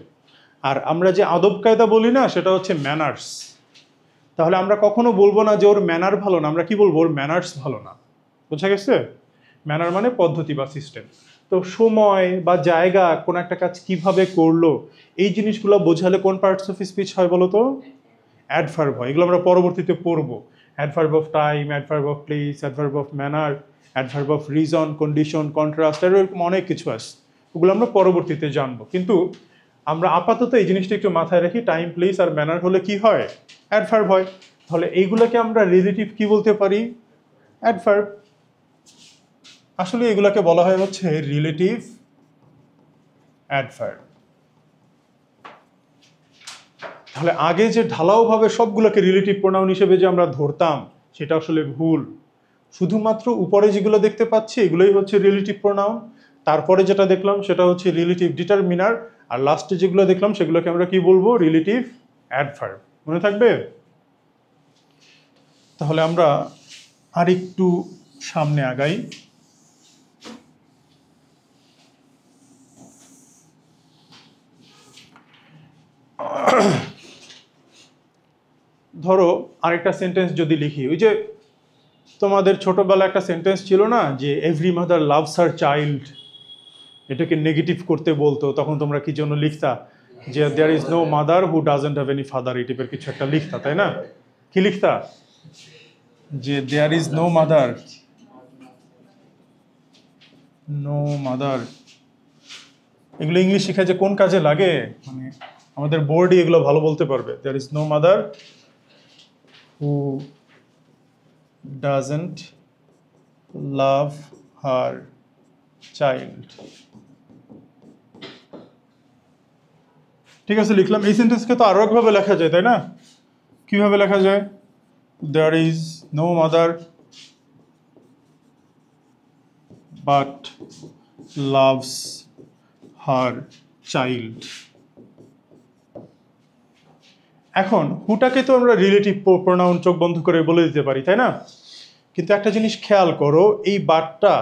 A: আর আমরা যে আদব কায়দা বলি না, সেটা হচ্ছে ম্যানার্স। তাহলে আমরা কখনো বলবো না যে ওর ম্যানার ভালো না, আমরা কি বলবো? ওর ম্যানার্স ভালো না। বোঝা গেছে? ম্যানার মানে পদ্ধতি বা সিস্টেম। তো সময় বা জায়গা, কোন একটা কাজ কিভাবে করলো, এই জিনিসগুলো বোঝালে কোন পার্টস অফ স্পিচ হয় বলো তো? অ্যাডভার্ব হয়। এগুলো আমরা পরবর্তীতে পড়বো। Adverb of time, adverb of place, adverb of manner, adverb of reason, condition, contrast, এরকম অনেক কিছু আছে। ওগুলো আমরা পরবর্তীতে জানবো। কিন্তু আমরা আপাতত এই জিনিসটা একটু মাথায় রাখি, টাইম, প্লেস আর ম্যানার হলে কি হয়? অ্যাডভার্ব হয়। তাহলে এইগুলোকে আমরা রিলেটিভ কি বলতে পারি? অ্যাডভার্ব। আসলে এগুলোকে বলা হয় হচ্ছে রিলেটিভ অ্যাডভার্ব। তাহলে আগে যে ঢালাওভাবে সবগুলোকে রিলেটিভ প্রোনাউন হিসেবে যে আমরা ধরতাম সেটা আসলে ভুল। শুধুমাত্র উপরে যেগুলো দেখতে পাচ্ছি এগুলোই হচ্ছে রিলেটিভ প্রোনাউন, তারপরে যেটা দেখলাম সেটা হচ্ছে রিলেটিভ ডিটারমিনার, আর লাস্টে যেগুলো দেখলাম সেগুলোকে আমরা কি বলবো, রিলেটিভ অ্যাডভার্ব। মনে থাকবে? তাহলে আমরা আরেকটু সামনে আগাই। ধরো আরেকটা সেন্টেন্স যদি লিখি, ওই যে তোমাদের ছোটবেলায় একটা সেন্টেন্স ছিল না যে every mother loves her child, এটাকে নেগেটিভ করতে বলতো, তখন তোমরা কি জন্য লিখতা যে there is no mother who doesn't have any father, এই টাইপের কিছু একটা লিখতা, তাই না? কি লিখতা? যে there is no mother, no mother. এগুলো ইংলিশ শিখা যে কোন কাজে লাগে, মানে আমাদের বোর্ডই এগুলো ভালো বলতে পারবে। There is no mother who doesn't love her child. ঠিক আছে, লিখলাম। এই সেন্টেন্সকে তো আরো একভাবে লেখা যায়, তাই না? কিভাবে লেখা যায়? There is no mother but loves her child. এখন হুটাকে তো আমরা রিলেটিভ প্রোনাউন চোখ বন্ধ করে বলে দিতে পারি, তাই না? কিন্তু একটা জিনিস খেয়াল করো, এই বাটটা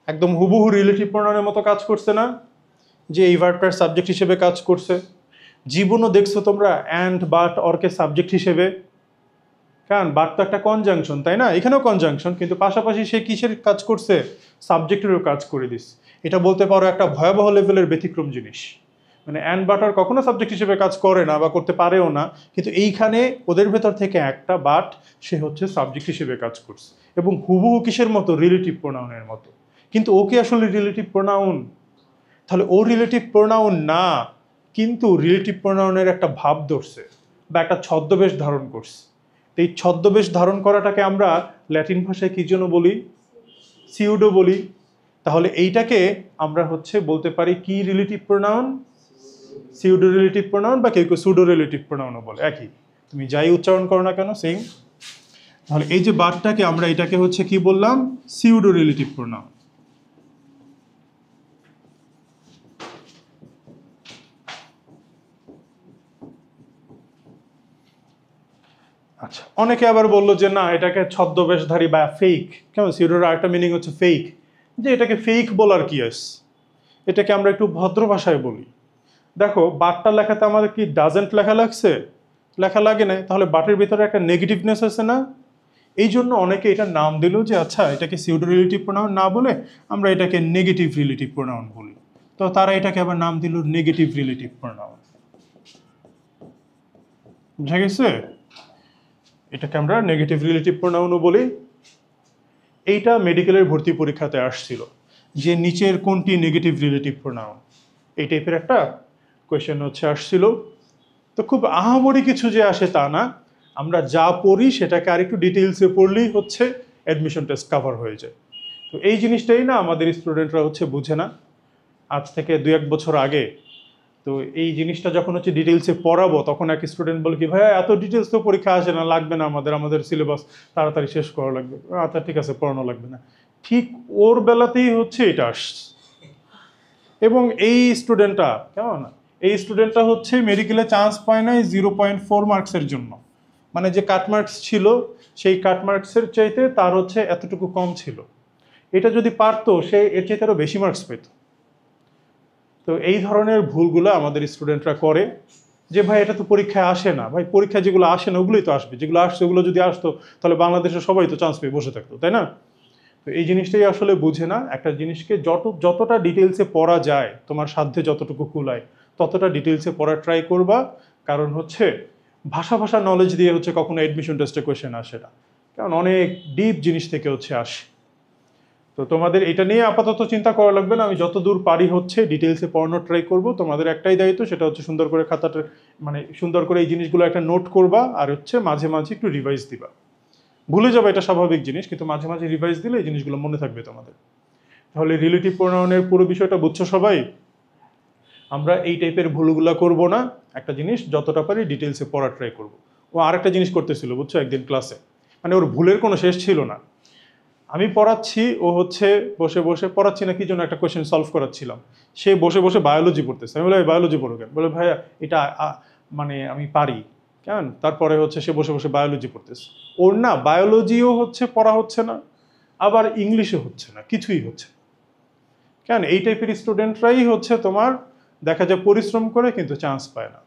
A: একদম হুবহু রিলেটিভ প্রোনাউনের মতো কাজ করছে না? যে এই ভার্বটার সাবজেক্ট হিসেবে কাজ করছে। জীবনও দেখছো তোমরা অ্যান্ড বাট অরকে সাবজেক্ট হিসেবে, কারণ বাট তো একটা কনজাংশন, তাই না? এখানেও কনজাংশন, কিন্তু পাশাপাশি সে কিসের কাজ করছে? সাবজেক্টেরও কাজ করে দিস। এটা বলতে পারো একটা ভয়াবহ লেভেলের ব্যতিক্রম জিনিস। মানে অ্যান্ড বাটার কখনো সাবজেক্ট হিসেবে কাজ করে না বা করতে পারেও না, কিন্তু এইখানে ওদের ভেতর থেকে একটা বাট সে হচ্ছে সাবজেক্ট হিসেবে কাজ করছে, এবং হুবহু কিসের মতো? রিলেটিভ প্রোনাউনের মতো। কিন্তু ও কি আসলে রিলেটিভ প্রোনাউন? তাহলে ও রিলেটিভ প্রোনাউন না, কিন্তু রিলেটিভ প্রোনাউনের একটা ভাব ধরছে বা একটা ছদ্মবেশ ধারণ করছে। এই ছদ্মবেশ ধারণ করাটাকে আমরা ল্যাটিন ভাষায় কি জন্য বলি? সিউডো বলি। তাহলে এইটাকে আমরা হচ্ছে বলতে পারি কি relative pronoun? Pseudo relative pronoun, বা কেউ কেউ সুডো রিলেটিভ প্রোনাউনও বলে, একই। তুমি যাই উচ্চারণ করো না কেন, সেম। তাহলে এই যে বারটাকে আমরা এটাকে হচ্ছে কি বললাম? Pseudo relative pronoun. আচ্ছা, অনেকে আবার বললো যে না, এটাকে ছদ্মবেশধারী বা ফেক। কেমন? সিউডোর আরেকটা মিনিং হচ্ছে ফেক, যে এটাকে ফেক বলার কি আছে, এটাকে আমরা একটু ভদ্র ভাষায় বলি। দেখো, বাটটা লেখাতে আমাদের কি ডাজেন্ট লেখা লাগছে? লেখা লাগে না। তাহলে বাটের ভিতরে একটা নেগেটিভনেস আছে না? এই জন্য অনেকে এটার নাম দিল যে আচ্ছা, এটাকে সিউডো রিলেটিভ প্রোনাউন না বলে আমরা এটাকে নেগেটিভ রিলেটিভ প্রোনাউন বলি। তো তারা এটাকে আবার নাম দিল নেগেটিভ রিলেটিভ প্রোনাউন। বুঝা গেছে? এটাকে আমরা নেগেটিভ রিলেটিভ প্রোনাউনও বলি। এইটা মেডিকেলের ভর্তি পরীক্ষাতে আসছিল যে নিচের কোনটি নেগেটিভ রিলেটিভ প্রোনাউন, এই টাইপের একটা কোয়েশ্চেন হচ্ছে আসছিল। তো খুব আহামরি কিছু যে আসে তা না, আমরা যা পড়ি সেটাকে আরেকটু ডিটেইলসে পড়লেই হচ্ছে অ্যাডমিশন টেস্ট কভার হয়ে যায়। তো এই জিনিসটাই না আমাদের স্টুডেন্টরা হচ্ছে বুঝে না। আজ থেকে 2-1 বছর আগে তো এই জিনিসটা যখন হচ্ছে ডিটেইলসে পড়াবো, তখন এক স্টুডেন্ট বলে কি, ভাইয়া এত ডিটেইলস তো পরীক্ষা আসে না, লাগবে না, আমাদের সিলেবাস তাড়াতাড়ি শেষ করা লাগবে। আচ্ছা ঠিক আছে, পড়ানো লাগবে না। ঠিক ওর বেলাতেই হচ্ছে এটা আসছে। এবং এই স্টুডেন্টটা কেমন, এই স্টুডেন্টটা হচ্ছে মেডিকেলে চান্স পায় নাই 0.4 মার্কসের জন্য। মানে যে কাট মার্কস ছিল সেই কাট মার্কসের চাইতে তার হচ্ছে এতটুকু কম ছিল। এটা যদি পারতো সে এর চাইতে আরও বেশি মার্কস পেত। তো এই ধরনের ভুলগুলো আমাদের স্টুডেন্টরা করে যে ভাই এটা তো পরীক্ষায় আসে না। ভাই পরীক্ষায় যেগুলো আসে না ওগুলোই তো আসবে, যেগুলো আসছে ওগুলো যদি আসতো তাহলে বাংলাদেশের সবাই তো চান্স পেয়ে বসে থাকতো, তাই না? তো এই জিনিসটাই আসলে বুঝে না। একটা জিনিসকে যতটা ডিটেলসে পড়া যায়, তোমার সাধ্যে যতটুকু কুলায় ততটা ডিটেলসে পড়ার ট্রাই করবা। কারণ হচ্ছে ভাষা নলেজ দিয়ে হচ্ছে কখনো অ্যাডমিশন টেস্টে কোয়েশ্চেন আসে না, কারণ অনেক ডিপ জিনিস থেকে হচ্ছে আসে। তো তোমাদের এটা নিয়ে আপাতত চিন্তা করা লাগবে না। আমি যতদূর পারি হচ্ছে ডিটেলসে পড়ানোর ট্রাই করব। তোমাদের একটাই দায়িত্ব, সেটা হচ্ছে সুন্দর করে খাতাটা, মানে সুন্দর করে এই জিনিসগুলো একটা নোট করবা, আর হচ্ছে মাঝে মাঝে একটু রিভাইজ দিবা। ভুলে যাবে, এটা স্বাভাবিক জিনিস, কিন্তু মাঝে মাঝে রিভাইজ দিলে এই জিনিসগুলো মনে থাকবে তোমাদের। তাহলে রিলেটিভ প্রোনাউনের পুরো বিষয়টা বুঝছো সবাই? আমরা এই টাইপের ভুলগুলো করব না, একটা জিনিস যতটা পারি ডিটেলসে পড়ার ট্রাই করবো। ও আরেকটা জিনিস করতেছিল বুঝছো একদিন ক্লাসে, মানে ওর ভুলের কোনো শেষ ছিল না। আমি পড়াচ্ছি, ও হচ্ছে বসে বসে পড়াচ্ছি না কি জন্য একটা কোয়েশ্চেন সলভ করাচ্ছিলাম, সে বসে বসে বায়োলজি পড়তেছে। আমি বলে বায়োলজি পড়ো কেন? বলে ভাইয়া এটা মানে আমি পারি কেন। তারপরে হচ্ছে সে বসে বসে বায়োলজি পড়তেছে। ওর না বায়োলজিও হচ্ছে পড়া হচ্ছে না, আবার ইংলিশও হচ্ছে না, কিছুই হচ্ছে না। কেন এই টাইপের স্টুডেন্টরাই হচ্ছে তোমার দেখা যায় পরিশ্রম করে কিন্তু চান্স পায় না।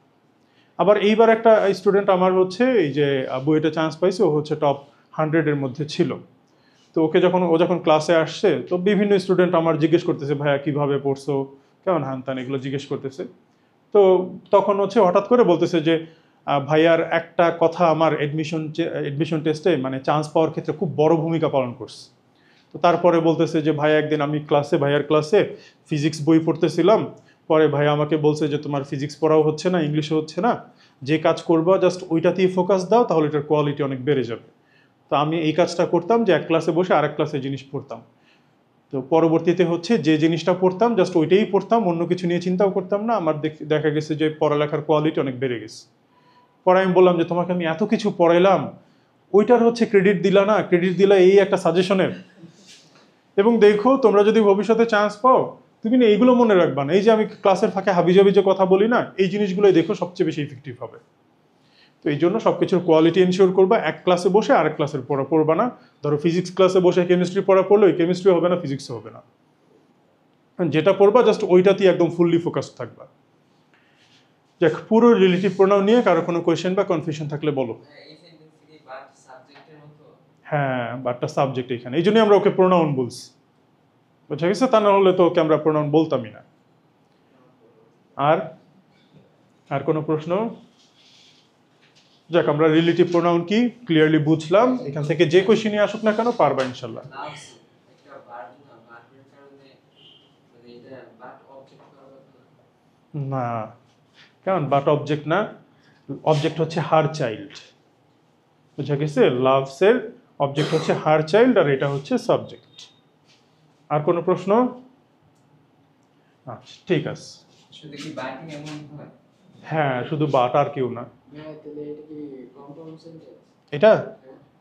A: আবার এইবার একটা স্টুডেন্ট আমার হচ্ছে এই যে বুয়েটে চান্স পাইছে, ও হচ্ছে টপ 100-এর মধ্যে ছিল। তো ও যখন ক্লাসে আসছে তো বিভিন্ন স্টুডেন্ট আমার জিজ্ঞেস করতেছে ভাইয়া কিভাবে পড়ছো, কেমন হান তান এগুলো জিজ্ঞেস করতেছে। তো তখন হচ্ছে হঠাৎ করে বলতেছে যে ভাইয়ার একটা কথা আমার এডমিশন টেস্টে মানে চান্স পাওয়ার ক্ষেত্রে খুব বড় ভূমিকা পালন করছে। তো তারপরে বলতেছে যে ভাইয়া একদিন আমি ভাইয়ার ক্লাসে ফিজিক্স বই পড়তেছিলাম, পরে ভাইয়া আমাকে বলছে যে তোমার ফিজিক্স পড়াও হচ্ছে না, ইংলিশও হচ্ছে না, যে কাজ করবা জাস্ট ওইটাতেই ফোকাস দাও, তাহলে এটার কোয়ালিটি অনেক বেড়ে যাবে। তো আমি এই কাজটা করতাম যে এক ক্লাসে বসে আরেক ক্লাসে জিনিস পড়তাম। তো পরবর্তীতে হচ্ছে যে জিনিসটা পড়তাম জাস্ট ওইটাই পড়তাম, অন্য কিছু নিয়ে চিন্তাও করতাম না। আমার দেখা গেছে যে পড়ালেখার কোয়ালিটি অনেক বেড়ে গেছে। পরে আমি বললাম যে তোমাকে আমি এত কিছু পড়াইলাম, ওইটার হচ্ছে ক্রেডিট দিলা না, ক্রেডিট দিলা এই একটা সাজেশনের। এবং দেখো তোমরা যদি ভবিষ্যতে চান্স পাও, তুমি না এইগুলো মনে রাখবা না, এই যে আমি ক্লাসের ফাঁকে হাবিজাবি যে কথা বলি না, এই জিনিসগুলোই দেখো সবচেয়ে বেশি ইফেক্টিভ হবে। তো এই জন্য সবকিছুর কোয়ালিটি এনশিওর করবা। এক ক্লাসে বসে আরেক ক্লাসের পড়া পড়বা না। ধরো ফিজিক্স ক্লাসে বসে কেমিস্ট্রি পড়া পড়লো, কেমিস্ট্রি হবে না, ফিজিক্সও হবে না। যেটা পড়বা জাস্ট ওইটাতেই একদম ফুললি ফোকাস থাকবা। দেখ পুরো রিলেটিভ প্রোনাউন নিয়ে কারো কোনো কোয়েশ্চেন বা কনফিউশন থাকলে বলো। হ্যাঁ বাটটা সাবজেক্ট এখানে, এই জন্যই আমরা ওকে প্রোনাউন বলছি, বুঝা গেছে? তা না হলে তো ওকে আমরা প্রোনাউন বলতামই না। আর কোনো প্রশ্ন? যাক আমরা রিলেটিভ প্রোনাউন কি ক্লিয়ারলি বুঝলাম। এখান থেকে যে কোশ্চেনই আসুক না কেন পারবা ইনশাল্লাহ। না কেমন বাট অবজেক্ট না, অবজেক্ট হচ্ছে হার চাইল্ড, বুঝা গেছে? লাভস এর অবজেক্ট হচ্ছে হার চাইল্ড আর এটা হচ্ছে সাবজেক্ট। আর কোনো প্রশ্ন? আচ্ছা ঠিক আছে। হ্যাঁ শুধু বাট আর কেউ না।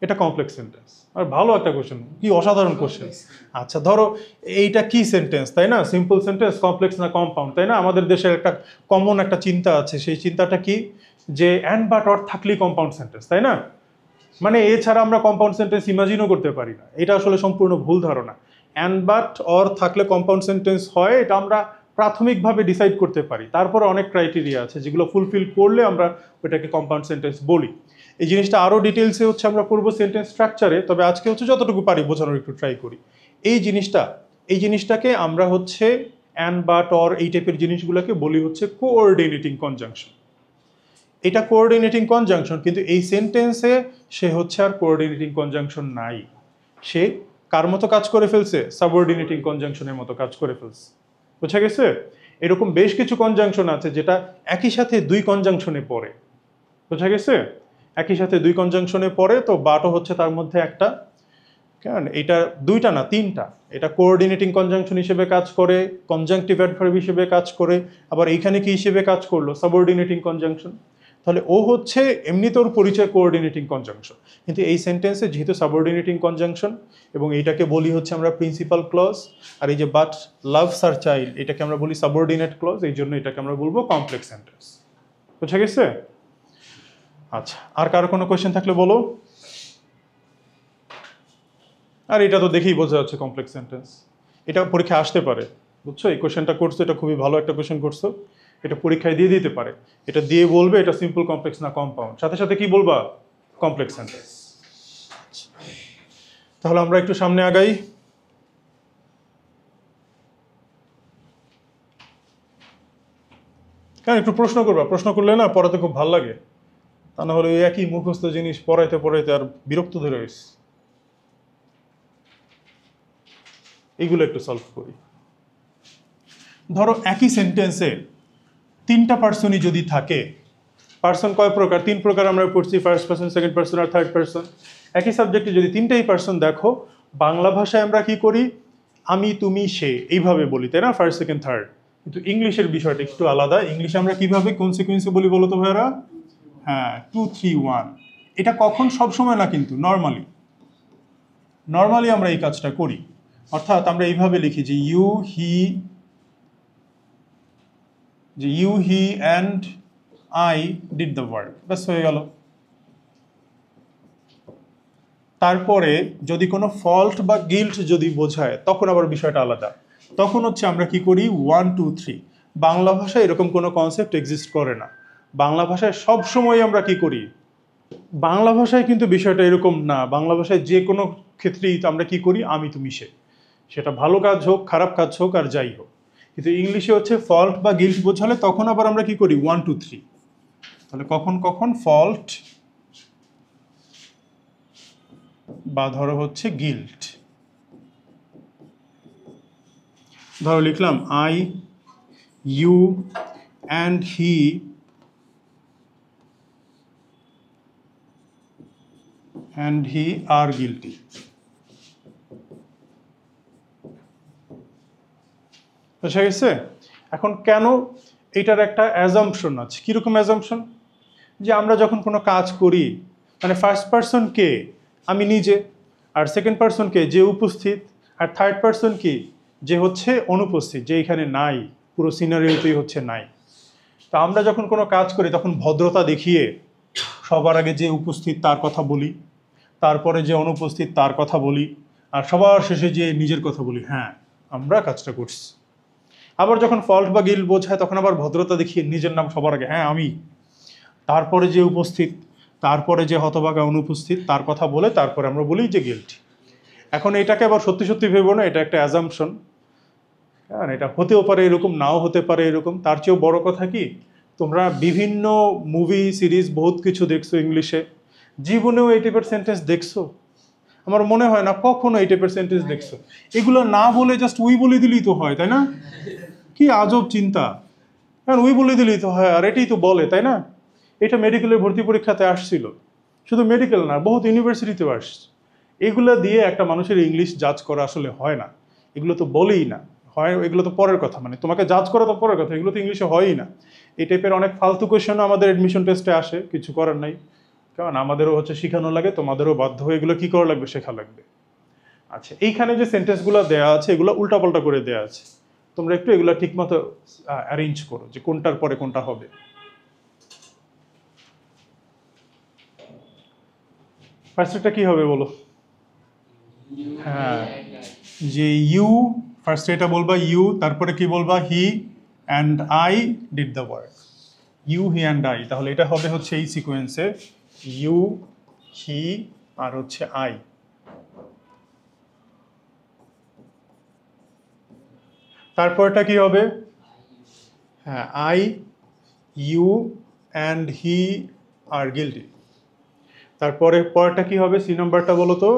A: এটা কমপ্লেক্স সেন্টেন্স। আর ভালো একটা কোশ্চেন, কি অসাধারণ কোশ্চেন। আচ্ছা ধরো এইটা কি সেন্টেন্স, তাই না? সিম্পল সেন্টেন্স, কমপ্লেক্স না কম্পাউন্ড, তাই না? আমাদের দেশের একটা কমন একটা চিন্তা আছে, সেই চিন্তাটা কি যে অ্যান্ড বাট অর থাকলেই কম্পাউন্ড সেন্টেন্স, তাই না? মানে এছাড়া আমরা কম্পাউন্ড সেন্টেন্স ইমাজিনও করতে পারি না। এটা আসলে সম্পূর্ণ ভুল ধারণা। অ্যান্ড বাট অর থাকলে কম্পাউন্ড সেন্টেন্স হয়, এটা আমরা প্রাথমিকভাবে ডিসাইড করতে পারি। তারপরে অনেক ক্রাইটেরিয়া আছে যেগুলো ফুলফিল করলে আমরা ওইটাকে কম্পাউন্ড সেন্টেন্স বলি। এই জিনিসটা আরও ডিটেলসে হচ্ছে আমরা করবো সেন্টেন্স স্ট্রাকচারে, তবে আজকে হচ্ছে যতটুকু পারি বোঝানোর একটু ট্রাই করি। এই জিনিসটাকে আমরা হচ্ছে অ্যান্ড বাট অর এই টাইপের জিনিসগুলোকে বলি হচ্ছে কোঅর্ডিনেটিং কনজাংশন। এটা কোঅর্ডিনেটিং কনজাংশন, কিন্তু এই সেন্টেন্সে সে হচ্ছে আর কোঅর্ডিনেটিং কনজাংশন নাই, সে কার মতো কাজ করে ফেলছে? সাবঅর্ডিনেটিং কনজাংশনের মতো কাজ করে ফেলছে, বুঝা গেছে? এরকম বেশ কিছু কনজাংশন আছে যেটা একই সাথে দুই কনজাংশনে পড়ে, বুঝা গেছে? একই সাথে দুই কনজাংশনে পড়ে, তো বাটও হচ্ছে তার মধ্যে একটা। কেন এটা দুইটা না তিনটা, এটা কোঅর্ডিনেটিং কনজাংশন হিসেবে কাজ করে, কনজাংটিভ অ্যাডভার্ব হিসেবে কাজ করে, আবার এইখানে কি হিসেবে কাজ করলো? Subordinating conjunction. তাহলে ও হচ্ছে এমনিতে ওর পরিচয় কোঅর্ডিনেটিং কনজাংশন, কিন্তু এই সেন্টেন্সে যেহেতু সাবঅর্ডিনেটিং কনজাংশন এবং এইটাকে বলি হচ্ছে আমরা প্রিন্সিপাল ক্লজ, আর এই যে বাট লাভস আর চাইল্ড এটাকে আমরা বলি সাবঅর্ডিনেট ক্লজ, এই জন্য এটাকে আমরা বলবো কমপ্লেক্স সেন্টেন্স, বুঝা গেছে? আচ্ছা আর কারো কোনো কোয়েশ্চেন থাকলে বলো। আর এটা তো দেখেই বোঝা যাচ্ছে কমপ্লেক্স সেন্টেন্স, এটা পরীক্ষায় আসতে পারে, বুঝছো? এই কোয়েশ্চেনটা করছো, এটা খুবই ভালো একটা কোয়েশ্চেন করছো, এটা পরীক্ষায় দিয়ে দিতে পারে। এটা দিয়ে বলবে এটা সিম্পল কমপ্লেক্স না কম্পাউন্ড, সাথে সাথে কি বলবা? Complex sentence. তাহলে আমরা একটু সামনে আগাই। কেন একটু প্রশ্ন করবা, প্রশ্ন করলে না পড়াতে খুব ভালো লাগে, তা না হলে ওই একই মুখস্থ জিনিস পড়াইতে পড়াইতে আর বিরক্ত ধরে গেছে। এইগুলো একটু সলভ করি। ধরো একই সেন্টেন্সে তিনটা পার্সনই যদি থাকে, পার্সন কয় প্রকার? তিন প্রকার আমরা পড়ছি, ফার্স্ট পার্সন, সেকেন্ড পার্সন আর থার্ড পার্সন। একই সাবজেক্টে যদি তিনটাই পার্সন দেখো, বাংলা ভাষায় আমরা কি করি? আমি, তুমি, সে এইভাবে বলি, তাই না? First, second, third. কিন্তু ইংলিশের বিষয়টা একটু আলাদা। ইংলিশে আমরা কিভাবে কনসিকুয়েন্সে বলি বলো তো ভাইয়ারা? হ্যাঁ, 2 3 1। এটা কখন? সব সময় না, কিন্তু নর্মালি আমরা এই কাজটা করি। অর্থাৎ আমরা এইভাবে লিখি যে you he and I did the work, ব্যাস হয়ে গেল। তারপরে যদি কোনো ফল্ট বা গিল্ট যদি বোঝায় তখন আবার বিষয়টা আলাদা। তখন হচ্ছে আমরা কি করি 1 2 3। বাংলা ভাষায় এরকম কোনো কনসেপ্ট এক্সিস্ট করে না। বাংলা ভাষায় সব সময় আমরা কি করি, বাংলা ভাষায় কিন্তু বিষয়টা এরকম না। বাংলা ভাষায় যে কোনো ক্ষেত্রেই আমরা কি করি, আমি তুমি সে, সেটা ভালো কাজ হোক খারাপ কাজ হোক আর যাই হোক। কিন্তু ইংলিশে হচ্ছে ফল্ট বা গিল্ট বোঝালে তখন আবার আমরা কি করি 1 2 3। তাহলে কখন ফল্ট বা ধরো হচ্ছে গিল্ট। ধরো লিখলাম I you and he are guilty. বুঝা গেছে? এখন কেন এটার একটা অ্যাজাম্পশন আছে। কীরকম অ্যাজাম্পশন? যে আমরা যখন কোনো কাজ করি, মানে ফার্স্ট পারসন কে? আমি নিজে। আর সেকেন্ড পারসন কে? যে উপস্থিত। আর থার্ড পারসন কি? যে হচ্ছে অনুপস্থিত, যে এখানে নাই, পুরো সিনারিওতেই হচ্ছে নাই। তো আমরা যখন কোনো কাজ করি তখন ভদ্রতা দেখিয়ে সবার আগে যে উপস্থিত তার কথা বলি, তারপরে যে অনুপস্থিত তার কথা বলি, আর সবার শেষে যে নিজের কথা বলি, হ্যাঁ আমরা কাজটা করছি। আবার যখন ফল্ট বা গিল্ট বোঝায় তখন আবার ভদ্রতা দেখিয়ে নিজের নাম সবার আগে, হ্যাঁ আমি, তারপরে যে উপস্থিত, তারপরে যে হতভাগা অনুপস্থিত তার কথা বলে তারপরে আমরা বলি যে গিল্ট। এখন এটাকে আবার সত্যি সত্যি ভেবো না, এটা একটা অ্যাজাম্পশন। হ্যাঁ, এটা হতেও পারে এরকম, নাও হতে পারে এরকম। তার চেয়েও বড় কথা কি, তোমরা বিভিন্ন মুভি সিরিজ বহুত কিছু দেখছো ইংলিশে, জীবনেও এই টাইপের সেন্টেন্স দেখছো? আমার মনে হয় না কখনো এই টাইপের সেন্টেন্স দেখছো। এগুলো না বলে জাস্ট উই বলে দিলেই তো হয়, তাই না? কি আজব চিন্তা! কারণ উই বলে দিলেই তো হয়, আর এটাই তো বলে, তাই না? এটা মেডিকেলের ভর্তি পরীক্ষাতে আসছিল, শুধু মেডিকেল না বহুত ইউনিভার্সিটিতেও আসছে। এগুলো দিয়ে একটা মানুষের ইংলিশ জাজ করা আসলে হয় না। এগুলো তো বলেই না হয়, এগুলো তো পরের কথা, মানে তোমাকে জাজ করা তো পরের কথা, এগুলো তো ইংলিশে হয়ই না। এই টাইপের অনেক ফালতু কোয়েশন আমাদের অ্যাডমিশন টেস্টে আসে, কিছু করার নাই, কারণ আমাদেরও হচ্ছে শেখানো লাগে, তোমাদেরও বাধ্য হয়ে এগুলো কী করা লাগবে, শেখা লাগবে। আচ্ছা, এইখানে যে সেন্টেন্সগুলো দেওয়া আছে এগুলো উল্টাপাল্টা করে দেওয়া আছে, তোমরা একটু এগুলো ঠিকমতো অ্যারেঞ্জ করো যে কোনটার পরে কোনটা হবে। ফার্স্টটা কি হবে বলো? হ্যাঁ, যে ইউ, ফার্স্টে এটা বলবা ইউ, তারপরে কি বলবা he and I did the work. You he and I, তাহলে এটা হবে হচ্ছে এই সিকোয়েন্সে ইউ হি আর হচ্ছে আই। তারপরটা কি হবে? হ্যাঁ, I you and he are guilty. তারপরে পরেরটা কি হবে? সি নাম্বারটা বলো তো।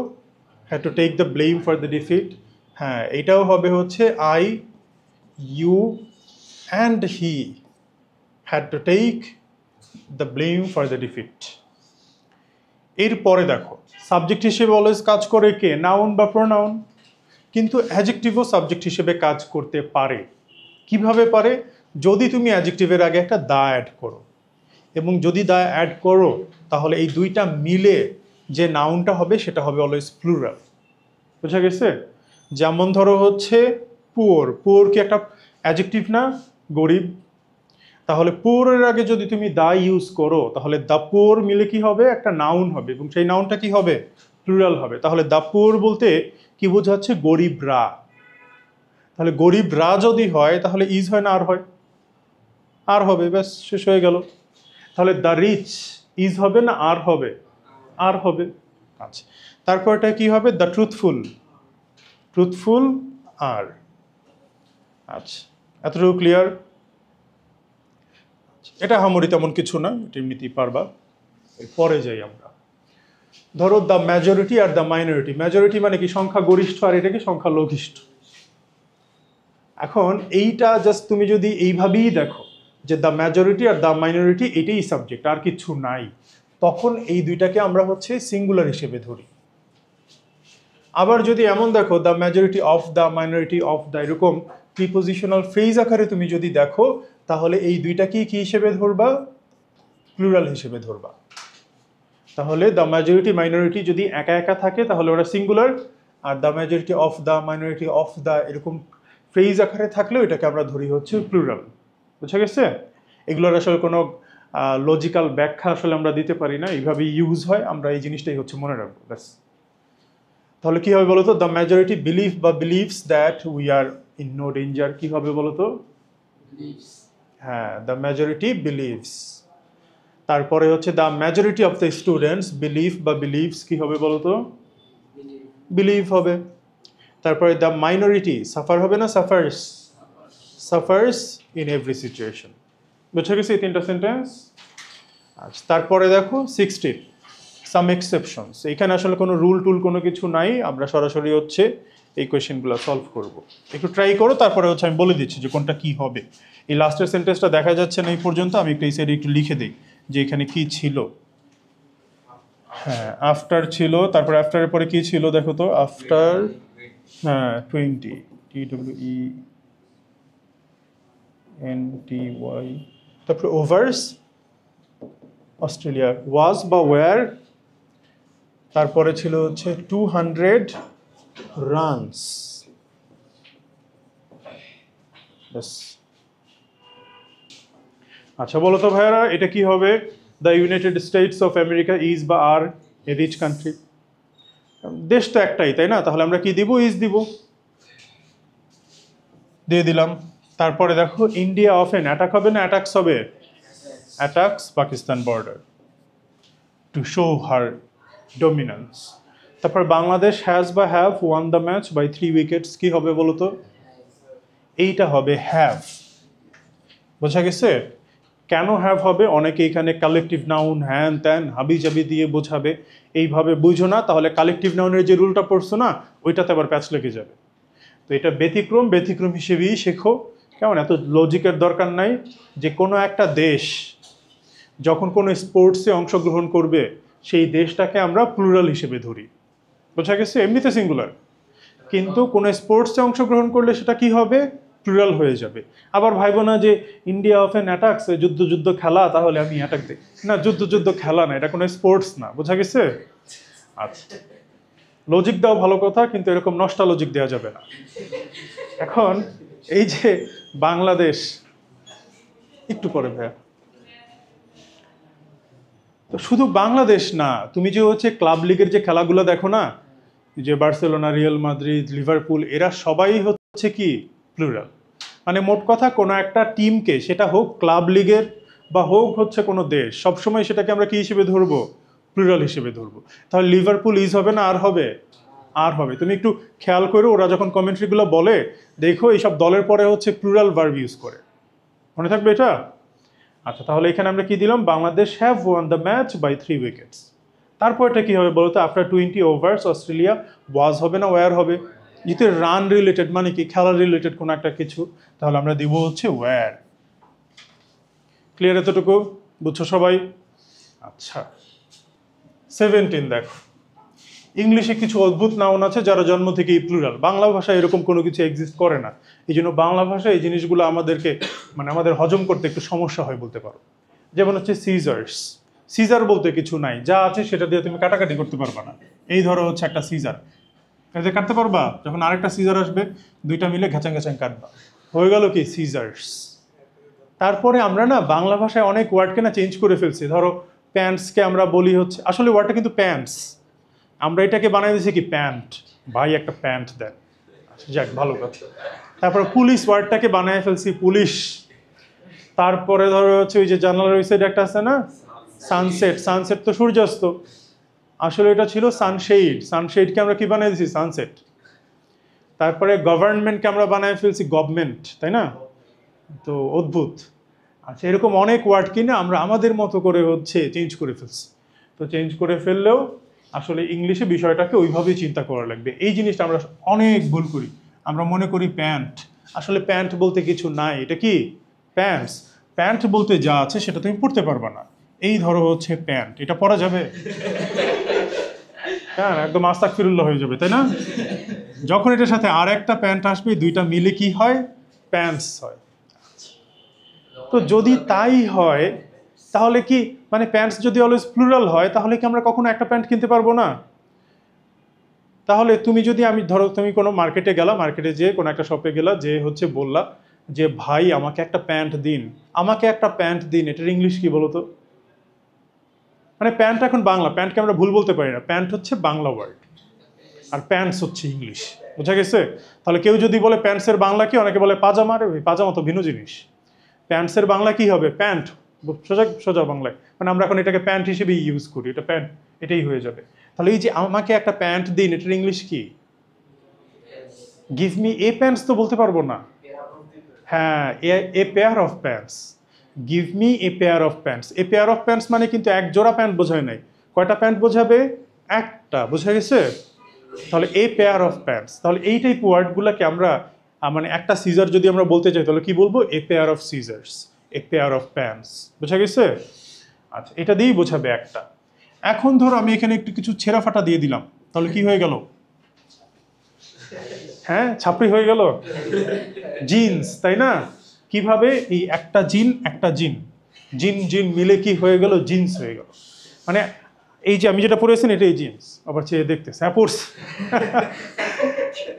A: Had to take the blame for the defeat. হ্যাঁ, এটাও হবে হচ্ছে I you and he had to take the blame for the defeat. এরপরে দেখো, সাবজেক্ট হিসেবে অলওয়েজ কাজ করে কে? নাউন বা প্রোনাউন। কিন্তু অ্যাডজেক্টিভও সাবজেক্ট হিসেবে কাজ করতে পারে। কিভাবে পারে? যদি তুমি অ্যাডজেক্টিভের আগে একটা দা অ্যাড করো, এবং যদি দা অ্যাড করো তাহলে এই দুইটা মিলে যে নাউনটা হবে সেটা হবে অলওয়েজ প্লুরাল। বুঝা গেছে? যেমন ধরো হচ্ছে পুওর, পুওর কি একটা অ্যাডজেক্টিভ না? গরিব। তাহলে পুওরের আগে যদি তুমি দা ইউজ করো তাহলে দ্য পুওর মিলে কি হবে? একটা নাউন হবে, এবং সেই নাউনটা কি হবে? প্লুরাল হবে। তাহলে দ্য পুওর বলতে কি বোঝাচ্ছে? গরিবরা। তাহলে গরিবরা যদি হয় তাহলে ইজ হয় না আর হয়? আর হবে, ব্যাস শেষ হয়ে গেল। তাহলে দ্য রিচ ইজ হবে না আর হবে? আর হবে। আচ্ছা, তারপরটা কি হবে? দ্য ট্রুথফুল, ট্রুথফুল আর। আচ্ছা, এতটুকু ক্লিয়ার? এটা হামরি তেমন কিছু না, এটা এমনিতেই পারবা। পরে যাই আমরা। ধরো the majority are the minority. Majority মানে কি? সংখ্যা গরিষ্ঠ, আর এটা কি? সংখ্যা লঘিষ্ঠ। এখন এইটা জাস্ট তুমি যদি এইভাবেই দেখো যে the majority are the minority এটাই সাবজেক্ট, আর কিছু নাই, তখন এই দুইটাকে আমরা হচ্ছে সিঙ্গুলার হিসেবে ধরি। আবার যদি এমন দেখো the majority of the, minority of the, এরকম প্রিপোজিশনাল ফ্রেজ আকারে তুমি যদি দেখো, তাহলে এই দুইটাকেই কি হিসেবে ধরবা? প্লুরাল হিসেবে ধরবা। তাহলে দ্য মেজরিটি মাইনরিটি যদি একা একা থাকে তাহলে ওরা singular, are the majority of the, minority of the এরকম ফ্রেজ আকারে থাকলেও এটাকে আমরা ধরি হচ্ছে প্লুরাল। বুঝা গেছে? এগুলোর আসলে কোনো লজিক্যাল ব্যাখ্যা আসলে আমরা দিতে পারি না, এইভাবে ইউজ হয়, আমরা এই জিনিসটাই হচ্ছে মনে রাখবো ব্যাস। তাহলে কি হবে বলতো? দ্য মেজরিটি বিলিভ বা believes that we are in no danger. কি হবে বলতো? হ্যাঁ, দ্য মেজরিটি বিলিভস। তারপরে হচ্ছে the majority of the students believe বা বিলিভস, কি হবে বলতো? বিলিভ হবে। তারপরে দ্য মাইনরিটি সাফার হবে না, suffers, suffers in every situation. বুঝে গেছে এই তিনটা সেন্টেন্স? আচ্ছা, তারপরে দেখো 16 সাম এক্সেপশনস। এখানে আসলে কোনো রুল টুল কোনো কিছু নাই, আমরা সরাসরি হচ্ছে এই কোয়েশ্চেনগুলো সলভ করব। একটু ট্রাই করো, তারপরে হচ্ছে আমি বলে দিচ্ছি যে কোনটা কি হবে। এই লাস্টের সেন্টেন্সটা দেখা যাচ্ছে না এই পর্যন্ত, আমি একটু এই সাইডে একটু লিখে দিই যে এখানে কি ছিল। হ্যাঁ, আফটার ছিল, তারপরে আফটারের পরে কি ছিল দেখো তো? আফটার, হ্যাঁ 20, TWENTY, তারপরে ওভার্স অস্ট্রেলিয়া, ওয়াজ বা ওয়্যার, তারপরে ছিল হচ্ছে 200 রানস। আচ্ছা বলো তো ভাইয়ারা, এটা কি হবে? The United states of America is বা আর এ রিচ কান্ট্রি। দেশ তো একটাই, তাই না? তাহলে আমরা কি দিব? ইজ দিব, দিয়ে দিলাম। তারপরে দেখো ইন্ডিয়া অফেন অ্যাটাক হবে না অ্যাটাকস হবে? Attacks Pakistan border to show her dominance. তারপর বাংলাদেশ হ্যাজ বা have won the match by 3 wickets. কি হবে বলো তো? এইটা হবে হ্যাভ। বোঝা গেছে? কেন হ্যাভ হবে? অনেকে এখানে কালেকটিভ নাউন হ্যান ত্যান হাবি জাবি দিয়ে বোঝাবে, এইভাবে বুঝো না, তাহলে কালেকটিভ নাউনের যে রুলটা পড়ছো না, ওইটাতে আবার প্যাচ লেগে যাবে। তো এটা ব্যতিক্রম, ব্যতিক্রম হিসেবেই শেখো, কেমন? এত লজিকের দরকার নাই। যে কোনো একটা দেশ যখন কোনো স্পোর্টসে অংশগ্রহণ করবে, সেই দেশটাকে আমরা প্লুরাল হিসেবে ধরি। বোঝা গেছে? এমনিতে সিঙ্গুলার, কিন্তু কোনো স্পোর্টসে অংশগ্রহণ করলে সেটা কি হবে? প্লুরাল হয়ে যাবে। আবার ভাইবো না যে ইন্ডিয়া অফেন অ্যাটাকস, যুদ্ধ যুদ্ধ খেলা, তাহলে আমি অ্যাটাক দিই না, যুদ্ধ যুদ্ধ খেলা না, এটা কোনো স্পোর্টস না। বোঝা গেছে? আচ্ছা, লজিক দাও ভালো কথা, কিন্তু এরকম নষ্টা লজিক দেওয়া যাবে না। এখন এই যে বাংলাদেশ, একটু পরে ভাইয়া, তো শুধু বাংলাদেশ না, তুমি যে হচ্ছে ক্লাব লিগের যে খেলাগুলো দেখো না, যে বার্সেলোনা, রিয়াল মাদ্রিদ, লিভারপুল, এরা সবাই হচ্ছে কি? প্লুরাল। মানে মোট কথা কোনো একটা টিমকে, সেটা হোক ক্লাব লিগের বা হোক হচ্ছে কোনো দেশ, সবসময় সেটাকে আমরা কি হিসেবে ধরবো? প্লুরাল হিসেবে ধরবো। তাহলে লিভারপুল ইজ হবে না আর হবে? আর হবে। তুমি একটু খেয়াল করো, ওরা যখন কমেন্ট্রিগুলো বলে দেখো এইসব দলের পরে হচ্ছে প্লুরাল ভার্ব ইউজ করে, মনে থাকবে এটা? আচ্ছা, তাহলে এখানে আমরা কি দিলাম? Bangladesh have won the match by 3 wickets. তারপর এটা কি হবে বলতো? আফটার 20 ওভার্স অস্ট্রেলিয়া, ওয়াজ হবে না ওয়্যার হবে? যেহেতু রান রিলেটেড, মানে কি খেলা রিলেটেড কোনো একটা কিছু, তাহলে আমরা দিব হচ্ছে ওয়্যার। ক্লিয়ার এতটুকু? বুঝছো সবাই? আচ্ছা, 17 দেখো, ইংলিশে কিছু অদ্ভুত নাউন আছে যারা জন্ম থেকেই প্লুরাল। বাংলা ভাষায় এরকম কোনো কিছু এক্সিস্ট করে না, এই জন্য বাংলা ভাষায় এই জিনিসগুলো আমাদেরকে, মানে আমাদের হজম করতে একটু সমস্যা হয় বলতে পারো। যেমন হচ্ছে সিজার্স, সিজার বলতে কিছু নাই, যা আছে সেটা দিয়ে তুমি কাটাকাটি করতে পারবা না। এই ধরো হচ্ছে একটা সিজার, এটা কাটতে পারবা, যখন আরেকটা সিজার আসবে দুইটা মিলে ঘ্যাচাং ঘ্যাচাং কাটবা, হয়ে গেল কি? সিজার্স। তারপরে আমরা না বাংলা ভাষায় অনেক ওয়ার্ডকে না চেঞ্জ করে ফেলছি। ধরো প্যান্টসকে আমরা বলি হচ্ছে, আসলে ওয়ার্ডটা কিন্তু প্যান্টস, আমরা এটাকে বানাই দিয়েছি কি? প্যান্ট। ভাই একটা প্যান্ট দেন, যাক ভালো কথা। তারপরে পুলিশ ওয়ার্ডটাকে বানায় ফেলছি পুলিশ। তারপরে ধরো হচ্ছে ওই যে জানালার ওই সাইড একটা আছে না, সানসেট, সানসেট তো সূর্যাস্ত, আসলে এটা ছিল সানশেড, সানশেডকে আমরা কি বানাই দিয়েছি? সানসেট। তারপরে গভর্নমেন্টকে আমরা বানায় ফেলছি গভর্নমেন্ট, তাই না? তো অদ্ভুত। আচ্ছা, এরকম অনেক ওয়ার্ড কিনা আমরা আমাদের মতো করে হচ্ছে চেঞ্জ করে ফেলছি। তো চেঞ্জ করে ফেললেও আসলে ইংলিশে বিষয়টাকে ওইভাবেই চিন্তা করা লাগবে। এই জিনিসটা আমরা অনেক ভুল করি, আমরা মনে করি প্যান্ট, আসলে প্যান্ট বলতে কিছু নাই। এটা কি? প্যান্টস। প্যান্ট বলতে যা আছে সেটা তুমি পড়তে পারবা না। এই ধরো হচ্ছে প্যান্ট, এটা পরা যাবে? হ্যাঁ একদম আস্তাগফিরুল্লাহ হয়ে যাবে, তাই না? যখন এটার সাথে আর একটা প্যান্ট আসবে, দুইটা মিলে কি হয়? প্যান্টস হয়। তো যদি তাই হয় তাহলে কি মানে প্যান্টস যদি অলওয়েজ প্লুরাল হয় তাহলে কি আমরা কখনো একটা প্যান্ট কিনতে পারবো না? তাহলে তুমি যদি আমি ধরো তুমি কোনো মার্কেটে গেলা, মার্কেটে যেয়ে কোনো একটা শপে গেলা, যে হচ্ছে বললা যে ভাই আমাকে একটা প্যান্ট দিন, আমাকে একটা প্যান্ট দিন, এটার ইংলিশ কি বলো তো? মানে প্যান্ট এখন বাংলা, প্যান্টকে আমরা ভুল বলতে পারি না, প্যান্ট হচ্ছে বাংলা ওয়ার্ড আর প্যান্টস হচ্ছে ইংলিশ। বোঝা গেছে? তাহলে কেউ যদি বলে প্যান্টসের বাংলা কি, অনেকে বলে পাজামা, রে ভাই পাজামা তো ভিন্ন জিনিস। প্যান্টসের বাংলা কি হবে? প্যান্ট। সোজা সোজা বাংলায়, মানে আমরা এখন এটাকে প্যান্ট হিসেবে ইউজ করি, এটা প্যান্ট, এটাই হয়ে যাবে। তাহলে এই যে আমাকে একটা প্যান্ট দিন, এটার ইংলিশ কি? গিভ মি এ প্যান্টস তো বলতে পারবো না। হ্যাঁ, এ pair of pants. Give me a pair of pants. A pair of pants মানে কিন্তু এক জোড়া প্যান্ট বোঝায় নাই। কয়টা প্যান্ট বোঝাবে? একটা। বোঝা গেছে? তাহলে এ পেয়ার অফ প্যান্টস। তাহলে এই টাইপ ওয়ার্ডগুলোকে আমরা মানে একটা সিজার যদি আমরা বলতে চাই তাহলে কি বলবো? A pair of scissors, a pair of pants. বোঝা গেছে? আচ্ছা, এটা দিয়েই বোঝাবে একটা। এখন ধরো আমি এখানে একটু কিছু ছেঁড়া ফাটা দিয়ে দিলাম, তাহলে কি হয়ে গেল? হ্যাঁ, ছাপড়ি হয়ে গেল। জিন্স, তাই না? কিভাবে? এই একটা জিন একটা জিন, জিন জিন মিলে কি হয়ে গেল? জিন্স হয়ে গেল। মানে এই যে আমি যেটা পরেছি এটাই জিন্স। আবার চেয়ে দেখতেছে, হ্যাঁ পড়ছি।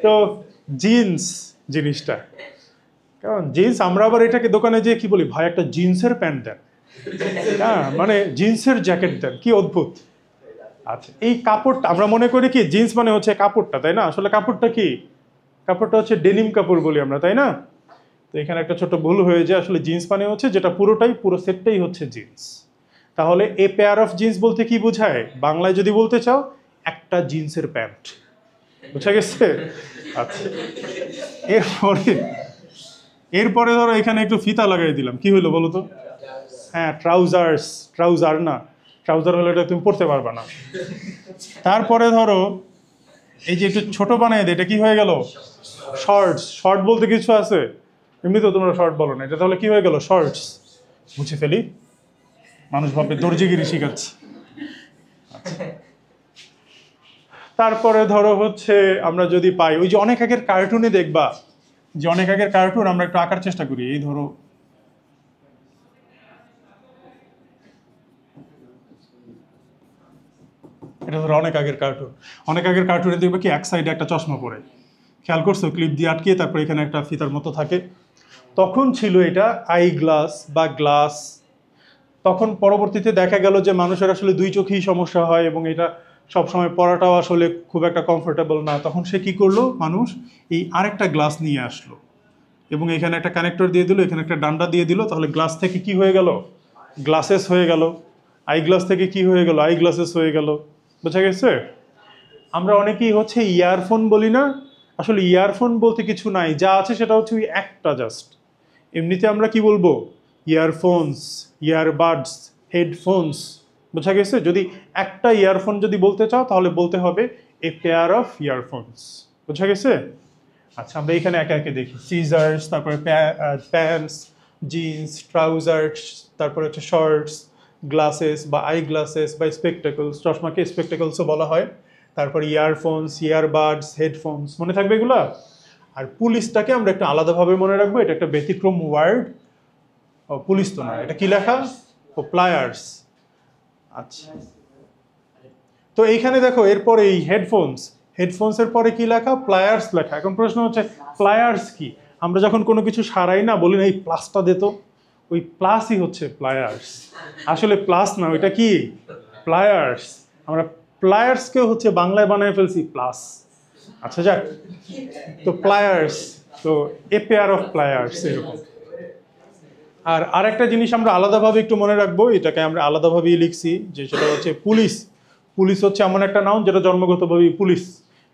A: তো জিন্স জিনিসটা কারণ জিন্স, আমরা আবার এটাকে দোকানে যেয়ে কি বলি, ভাই একটা জিন্সের প্যান্ট দেন, হ্যাঁ মানে জিন্সের জ্যাকেট দেন, কি অদ্ভুত। আচ্ছা, এই কাপড়টা আমরা মনে করি কি জিন্স মানে হচ্ছে কাপড়টা, তাই না? আসলে কাপড়টা কি? কাপড়টা হচ্ছে ডেনিম কাপড় বলি আমরা, তাই না? তো এখানে একটা ছোট ভুল হয়ে যায়, আসলে জিন্স মানে হচ্ছে যেটা পুরোটাই, পুরো সেটটাই হচ্ছে জিন্স। তাহলে এ পেয়ার অফ জিন্স বলতে কি বোঝায়? বাংলায় যদি বলতে চাও, একটা জিন্সের প্যান্ট। বুঝা গেছে? আচ্ছা, এরপরে এরপরে ধরো এখানে একটু ফিতা লাগাই দিলাম, কি হইলো বলো তো? হ্যাঁ, ট্রাউজার্স। ট্রাউজার না, ট্রাউজার হলে এটা তুমি পড়তে পারবে না। তারপরে ধরো এই যে একটু ছোট বানাই দেয়, এটা কি হয়ে গেল? শর্টস। শর্ট বলতে কিছু আছে? এমনি তো তোমরা শর্ট বলো না, এটা তাহলে কি হয়ে গেল? শর্টস। মুছে ফেলি, মানুষ ভাববে দর্জিগিরি শিখাচ্ছি। তারপরে ধরো হচ্ছে আমরা যদি পাই, ওই যে অনেক আগের কার্টুনে দেখবা, যে অনেক আগের কার্টুন আমরা একটু আঁকার চেষ্টা করি, এই ধরো এটা ধরো অনেক আগের কার্টুন। অনেক আগের কার্টুনে দেখবে কি এক সাইডে একটা চশমা পরে, খেয়াল করছো? ক্লিপ দিয়ে আটকিয়ে তারপর এখানে একটা ফিতার মতো থাকে। তখন ছিল এটা আই গ্লাস বা গ্লাস। তখন পরবর্তীতে দেখা গেল যে মানুষের আসলে দুই চোখেই সমস্যা হয় এবং এটা সবসময় পরাটাও আসলে খুব একটা কমফোর্টেবল না। তখন সে কি করলো, মানুষ এই আরেকটা গ্লাস নিয়ে আসলো এবং এখানে একটা কানেক্টর দিয়ে দিল, এখানে একটা ডান্ডা দিয়ে দিল, তাহলে গ্লাস থেকে কি হয়ে গেল? গ্লাসেস হয়ে গেল। আই গ্লাস থেকে কি হয়ে গেল? আই গ্লাসেস হয়ে গেল। বোঝা গেছে? আমরা অনেকেই হচ্ছে ইয়ারফোন বলি না, আসলে ইয়ারফোন বলতে কিছু নাই, যা আছে সেটা হচ্ছে ওই একটা জাস্ট। এমনিতে আমরা কি বলবো? Earphones, earbuds, headphones. বোঝা গেছে? যদি একটা ইয়ারফোন যদি বলতে চাও তাহলে বলতে হবে এ পেয়ার অফ ইয়ারফোনস। বোঝা গেছে? আচ্ছা, আমরা এখানে একে একে দেখি। সিজার্স, তারপরে প্যান্টস, জিন্স, ট্রাউজার্স, তারপরে হচ্ছে শর্টস, গ্লাসেস বা আই গ্লাসেস বা স্পেকটেকলস, চশমাকে স্পেকটেকলসও বলা হয়। তারপর ইয়ারফোনস, ইয়ারবাডস, হেডফোনস, মনে থাকবে এগুলা। আর পুলিশটাকে আমরা একটু আলাদাভাবে মনে রাখবো, এটা একটা ব্যতিক্রম ওয়ার্ড। ও পুলিশ তো না, এটা কি লেখা? ও প্লায়ার্স। আচ্ছা, তো এইখানে দেখো এরপরে এই হেডফোনস, হেডফোনসের পরে কি লেখা? প্লায়ার্স লেখা। এখন প্রশ্ন হচ্ছে প্লায়ার্স কি? আমরা যখন কোনো কিছু সারাই না, বলি না এই প্লাসটা দিত, ওই প্লাসই হচ্ছে প্লায়ার্স। আসলে প্লাস না, ওইটা কি? প্লায়ার্স। আমরা প্লায়ার্সকে হচ্ছে বাংলায় বানায় ফেলছি প্লাস। আচ্ছা যাক, তো প্লায়ার্স, তো এ পেয়ার অফ প্লায়ার্স এরকম। আর আরেকটা জিনিস আমরা আলাদাভাবে একটু মনে রাখবো, এটাকে আমরা আলাদাভাবেই লিখছি, যে সেটা হচ্ছে পুলিশ। পুলিশ হচ্ছে এমন একটা নাউন যেটা জন্মগতভাবেই পুলিশ।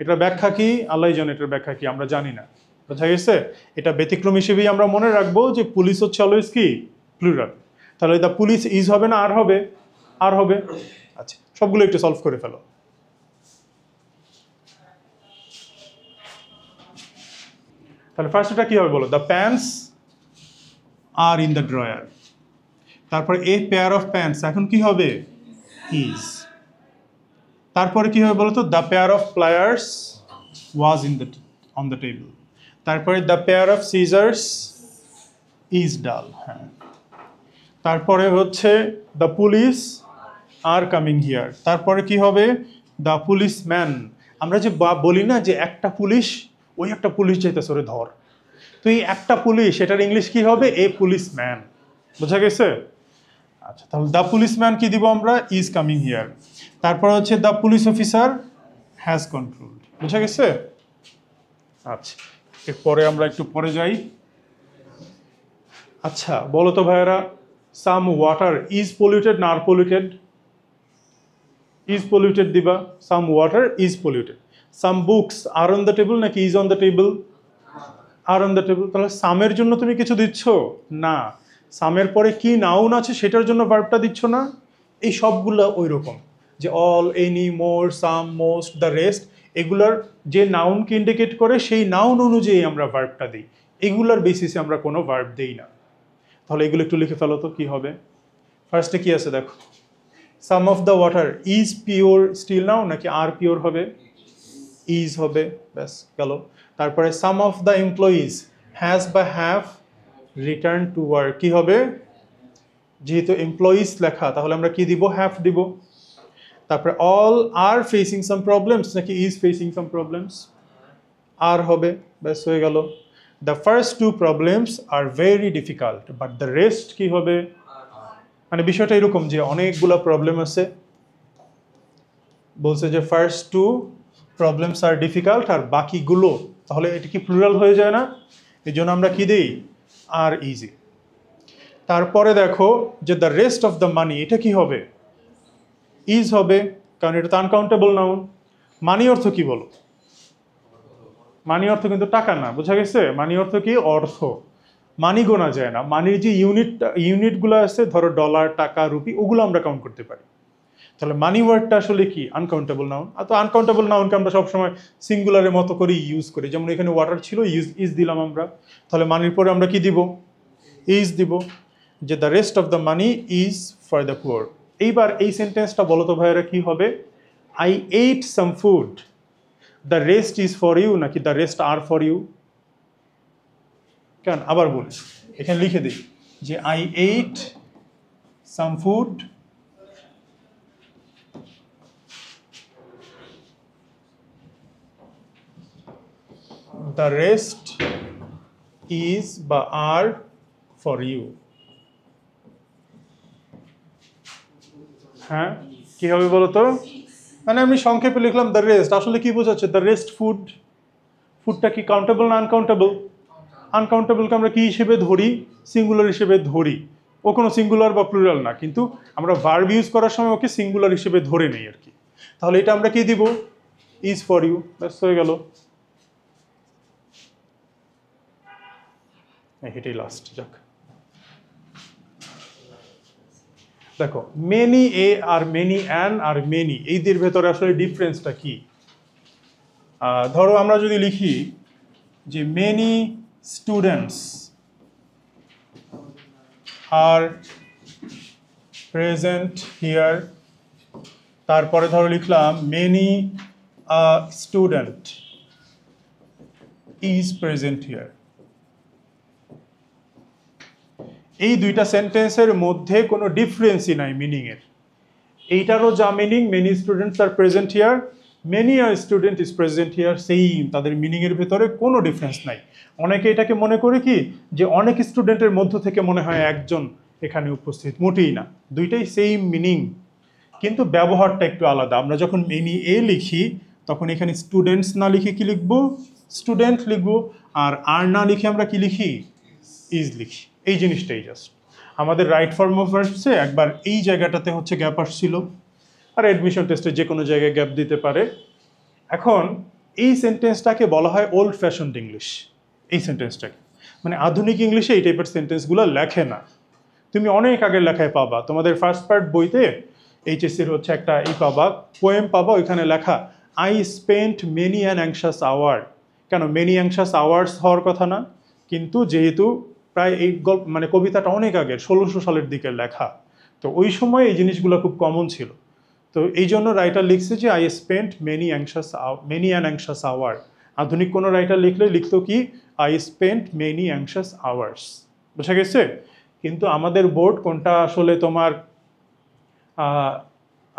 A: এটার ব্যাখ্যা কি আল্লাহই জানে, এটার ব্যাখ্যা কি আমরা জানি না। বোঝা গেছে? এটা ব্যতিক্রম হিসেবেই আমরা মনে রাখবো যে পুলিশ হচ্ছে অলওয়েজ কি? প্লুরাল। তাহলে দ্য পুলিশ ইজ হবে না আর হবে? আর হবে। আচ্ছা, সবগুলো একটু সলভ করে ফেলো। তাহলে ফার্স্ট এটা কি হবে বলো? The pants are in the drawer. তারপরে এ পেয়ার অফ প্যান্টস, এখন কি হবে? ইজ। তারপরে কি হবে বলতো, the pair of pliers was on the table. তারপরে the pair of scissors is dull. হ্যাঁ, তারপরে হচ্ছে the police are coming here. তারপরে কি হবে, দ্য পুলিশ ম্যান। আমরা যে বলি না যে একটা পুলিশ, ওই একটা পুলিশ যেতেছে ওরে ধর, তো এই একটা পুলিশ এটার ইংলিশ কি হবে, এ পুলিশ ম্যান। বোঝা গেছে? আচ্ছা, তাহলে দ্য পুলিশ ম্যান কি দিব আমরা, ইজ কামিং হিয়ার। তারপর হচ্ছে the police officer has controlled. বোঝা গেছে? আচ্ছা, এরপরে আমরা একটু পরে যাই। আচ্ছা বলো তো ভাইয়েরা, সাম ওয়াটার ইজ পলিউটেড না আর পলিউটেড? ইজ পলিউটেড দিবা, some water is polluted. Some books are on the table নাকি is on the table? Are on the table. তাহলে সামের জন্য তুমি কিছু দিচ্ছ না, সামের পরে কি নাউন আছে সেটার জন্য ভার্বটা দিচ্ছ না। এই সবগুলো ওই রকম, যে all, any, more, some, most, the rest, এগুলার যে নাউনকে ইন্ডিকেট করে সেই নাউন অনুযায়ী আমরা ভার্বটা দিই, এগুলার বেসিসে আমরা কোনো ভার্ব দিই না। তাহলে এগুলো একটু লিখে ফেলো তো কি হবে। ফার্স্টে কি আছে দেখো, some of the water is pure still now নাকি আর পিওর হবে, ইজ হবে, ব্যাস গেল। তারপরে some of the employees has বা হ্যাভ রিটার্ন টু ওয়ার্ক, কি হবে, যেহেতু এমপ্লয়িজ লেখা তাহলে আমরা কি দিব, হ্যাভ দিব। তারপরে all are facing some problems নাকি is facing some problems, are হবে, ব্যাস হয়ে গেল। The first two problems are very difficult but the rest কি হবে, মানে বিষয়টা এরকম যে অনেকগুলো প্রবলেম আছে, বলছে যে ফার্স্ট টু প্রবলেমস আর ডিফিকাল্ট আর বাকিগুলো, তাহলে এটা কি প্লুরাল হয়ে যায় না, এই জন্য আমরা কি দিই, আর ইজি। তারপরে দেখো যে দ্য রেস্ট অফ দ্য মানি, এটা কি হবে, ইজ হবে, কারণ এটা তো আনকাউন্টেবল নাউন। মানি অর্থ কি বলো, মানি অর্থ কিন্তু টাকা না, বোঝা গেছে? মানি অর্থ কি, অর্থ, মানি গোনা যায় না, মানির যে ইউনিটগুলো আছে, ধরো ডলার, টাকা, রুপি, ওগুলো আমরা কাউন্ট করতে পারি। তাহলে মানি ওয়ার্ডটা আসলে কি, আনকাউন্টেবল নাউন। আর তো আনকাউন্টেবল নাউনকে আমরা সবসময় সিঙ্গুলারের মতো করে ইউজ করি, যেমন এখানে ওয়াটার ছিল, ইজ দিলাম আমরা, তাহলে মানির পরে আমরা কি দিব, ইজ দিব, যে the rest of the money is for the poor. এইবার এই সেন্টেন্সটা বলো তো ভাইয়েরা কি হবে, I ate some food, the rest is for you নাকি the rest are for you? কেন, আবার বলি, এখানে লিখে দিই যে I ate some food, the rest is বা আর ফর ইউ। হ্যাঁ, কি হবে বলো তো, মানে আমি সংক্ষেপে লিখলাম দ্য রেস্ট, আসলে কি বোঝাচ্ছে, দ্য রেস্ট ফুড। ফুডটা কি কাউন্টেবল না আনকাউন্টেবল? আনকাউন্টেবলকে আমরা কি হিসেবে ধরি, সিঙ্গুলার হিসেবে ধরি, ও কোনো সিঙ্গুলার বা প্লুরাল না, কিন্তু আমরা ভার্ব ইউজ করার সময় ওকে সিঙ্গুলার হিসেবে ধরে নেই আর কি। তাহলে এটা আমরা কি দিব, ইজ ফর ইউ, ব্যাস হয়ে গেল। এটাই লাস্ট, যাক। দেখো many a are many an are many, এই দের ভেতরে আসলে ডিফারেন্সটা কি। ধরো আমরা যদি লিখি যে many students are present here, তারপরে ধরো লিখলাম many student is present here, এই দুইটা সেন্টেন্সের মধ্যে কোনো ডিফারেন্সই নাই মিনিংয়ের। এইটারও যা meaning, many students are present here, many are student is present here, same, তাদের মিনিংয়ের ভেতরে কোনো ডিফারেন্স নাই। অনেকে এটাকে মনে করে কি যে অনেক স্টুডেন্টের মধ্য থেকে মনে হয় একজন এখানে উপস্থিত, মোটেই না, দুইটাই সেম মিনিং, কিন্তু ব্যবহারটা একটু আলাদা। আমরা যখন মেনি এ লিখি তখন এখানে স্টুডেন্টস না লিখে কি লিখবো, স্টুডেন্ট লিখবো, আর না লিখে আমরা কি লিখি, ইজ লিখি। এই জিনিসটাই জাস্ট আমাদের রাইট ফর্ম অফ ভার্বসে একবার এই জায়গাটাতে হচ্ছে গ্যাপ আসছিল, আর অ্যাডমিশন টেস্টে যে কোনো জায়গায় গ্যাপ দিতে পারে। এখন এই সেন্টেন্সটাকে বলা হয় ওল্ড ফ্যাশনড ইংলিশ। এই সেন্টেন্সটাকে মানে আধুনিক ইংলিশে এই টাইপের সেন্টেন্সগুলো লেখে না, তুমি অনেক আগের লেখায় পাবা, তোমাদের ফার্স্ট পার্ট বইতে এইচএসসির হচ্ছে একটা পাবা, পোয়েম পাবা, ওইখানে লেখা I spent many an anxious hour. কেন মেনি অ্যাংশাস আওয়ার্স হওয়ার কথা না, কিন্তু যেহেতু প্রায় এই গল্প মানে কবিতাটা অনেক আগের 1600 সালের দিকের লেখা, তো ওই সময় এই জিনিসগুলো খুব কমন ছিল। তো তো এই জন্য রাইটার লিখছে যে I spent many an anxious hour. আধুনিক কোনো রাইটার লিখলে লিখতো কি I spent many anxious hours. বুঝা গেছে? কিন্তু আমাদের বোর্ড কোনটা আসলে তোমার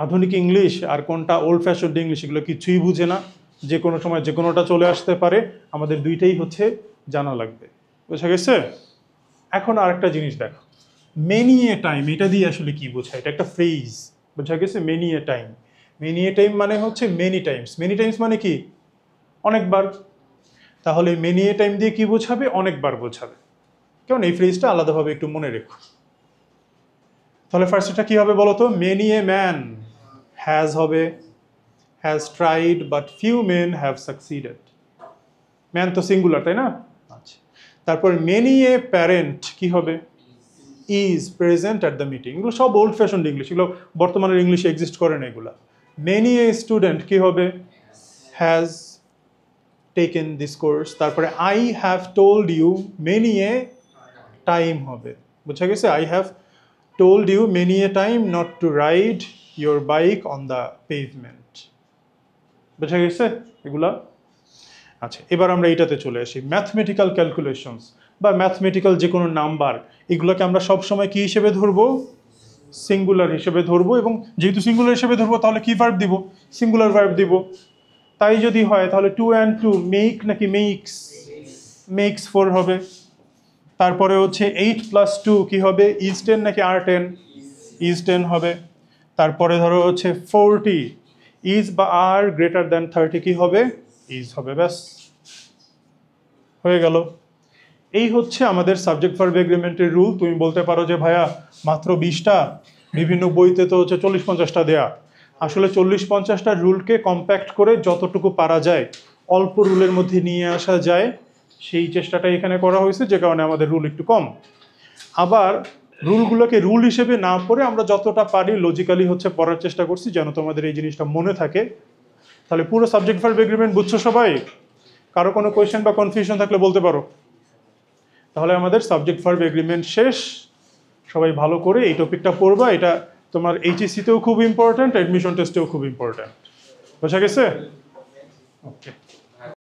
A: আধুনিক ইংলিশ আর কোনটা ওল্ড ফ্যাশন ইংলিশ এগুলো কিছুই বুঝে না, যে কোনো সময় যে কোনোটা চলে আসতে পারে, আমাদের দুইটাই হচ্ছে জানা লাগবে। বুঝা গেছে? এখন আরেকটা জিনিস দেখো, মেনি এ টাইম, এটা দিয়ে আসলে কি বোঝায়? এটা একটা ফ্রেজ, বোঝা গেছে? Many a time, many a time মানে হচ্ছে মেনি টাইমস। মেনি টাইমস মানে কি? অনেকবার। তাহলে মেনি এ টাইম দিয়ে কি বোঝাবে? অনেকবার বোঝাবে। কেমন? এই ফ্রেজটা আলাদাভাবে একটু মনে রেখো। তাহলে ফার্স্ট এটা কি হবে বলো তো? মেনি এ ম্যান হ্যাজ হবে, has tried but few men have succeeded. Man তো সিঙ্গুলার, তাই না? আচ্ছা, তারপর মেনি এ প্যারেন্ট কি হবে? Is present at the meeting. এগুলো সব ওল্ড ফ্যাশন ইংলিশ, এগুলো বর্তমানের ইংলিশে এক্সিস্ট করে না এগুলা। মেনি এ স্টুডেন্ট কি হবে? Has taken this course. তারপরে I have told you many a time হবে। বুঝা গেছে? I have told you many a time not to ride your bike on the pavement. বুঝা গেছে এগুলা? আচ্ছা, এবার আমরা এটাতে চলে আসি, ম্যাথমেটিক্যাল ক্যালকুলেশনস বা ম্যাথমেটিক্যাল যে কোনো নাম্বার, এগুলোকে আমরা সবসময় কি হিসেবে ধরবো? সিঙ্গুলার হিসেবে ধরবো। এবং যেহেতু সিঙ্গুলার হিসেবে ধরবো তাহলে কি ভার্ব দিব? সিঙ্গুলার ভার্ব দিব। তাই যদি হয় তাহলে 2 and 2 মেক নাকি মেক্স? মেক্স 4 হবে। তারপরে হচ্ছে 8 + 2 কি হবে? ইজ 10 নাকি আর 10? ইজ 10 হবে। তারপরে ধরো হচ্ছে 40 ইজ বা আর গ্রেটার দ্যান 30 কি হবে? ইজ হবে। ব্যাস, হয়ে গেল। এই হচ্ছে আমাদের সাবজেক্ট ভার্ব এগ্রিমেন্টের রুল। তুমি বলতে পারো যে ভাইয়া মাত্র 20টা, বিভিন্ন বইতে তো হচ্ছে 40-50টা দেয়া। আসলে 40-50টা রুলকে কম্প্যাক্ট করে যতটুকু পারা যায় অল্প রুলের মধ্যে নিয়ে আসা যায়, সেই চেষ্টাটা এখানে করা হয়েছে, যে কারণে আমাদের রুল একটু কম। আবার রুলগুলোকে রুল হিসেবে না পড়ে আমরা যতটা পারি লজিক্যালি হচ্ছে পড়ার চেষ্টা করছি, যেন তোমাদের এই জিনিসটা মনে থাকে। তাহলে পুরো সাবজেক্ট ভার্ব এগ্রিমেন্ট বুঝছো সবাই? কারো কোনো কোয়েশ্চেন বা কনফিউশন থাকলে বলতে পারো। তাহলে আমাদের সাবজেক্ট ভার্ব এগ্রিমেন্ট শেষ। সবাই ভালো করে এই টপিকটা পড়বা, এটা তোমার এইচএসসিতেও খুব ইম্পর্ট্যান্ট, অ্যাডমিশন টেস্টেও খুব ইম্পর্ট্যান্ট। বোঝা গেছে? ওকে।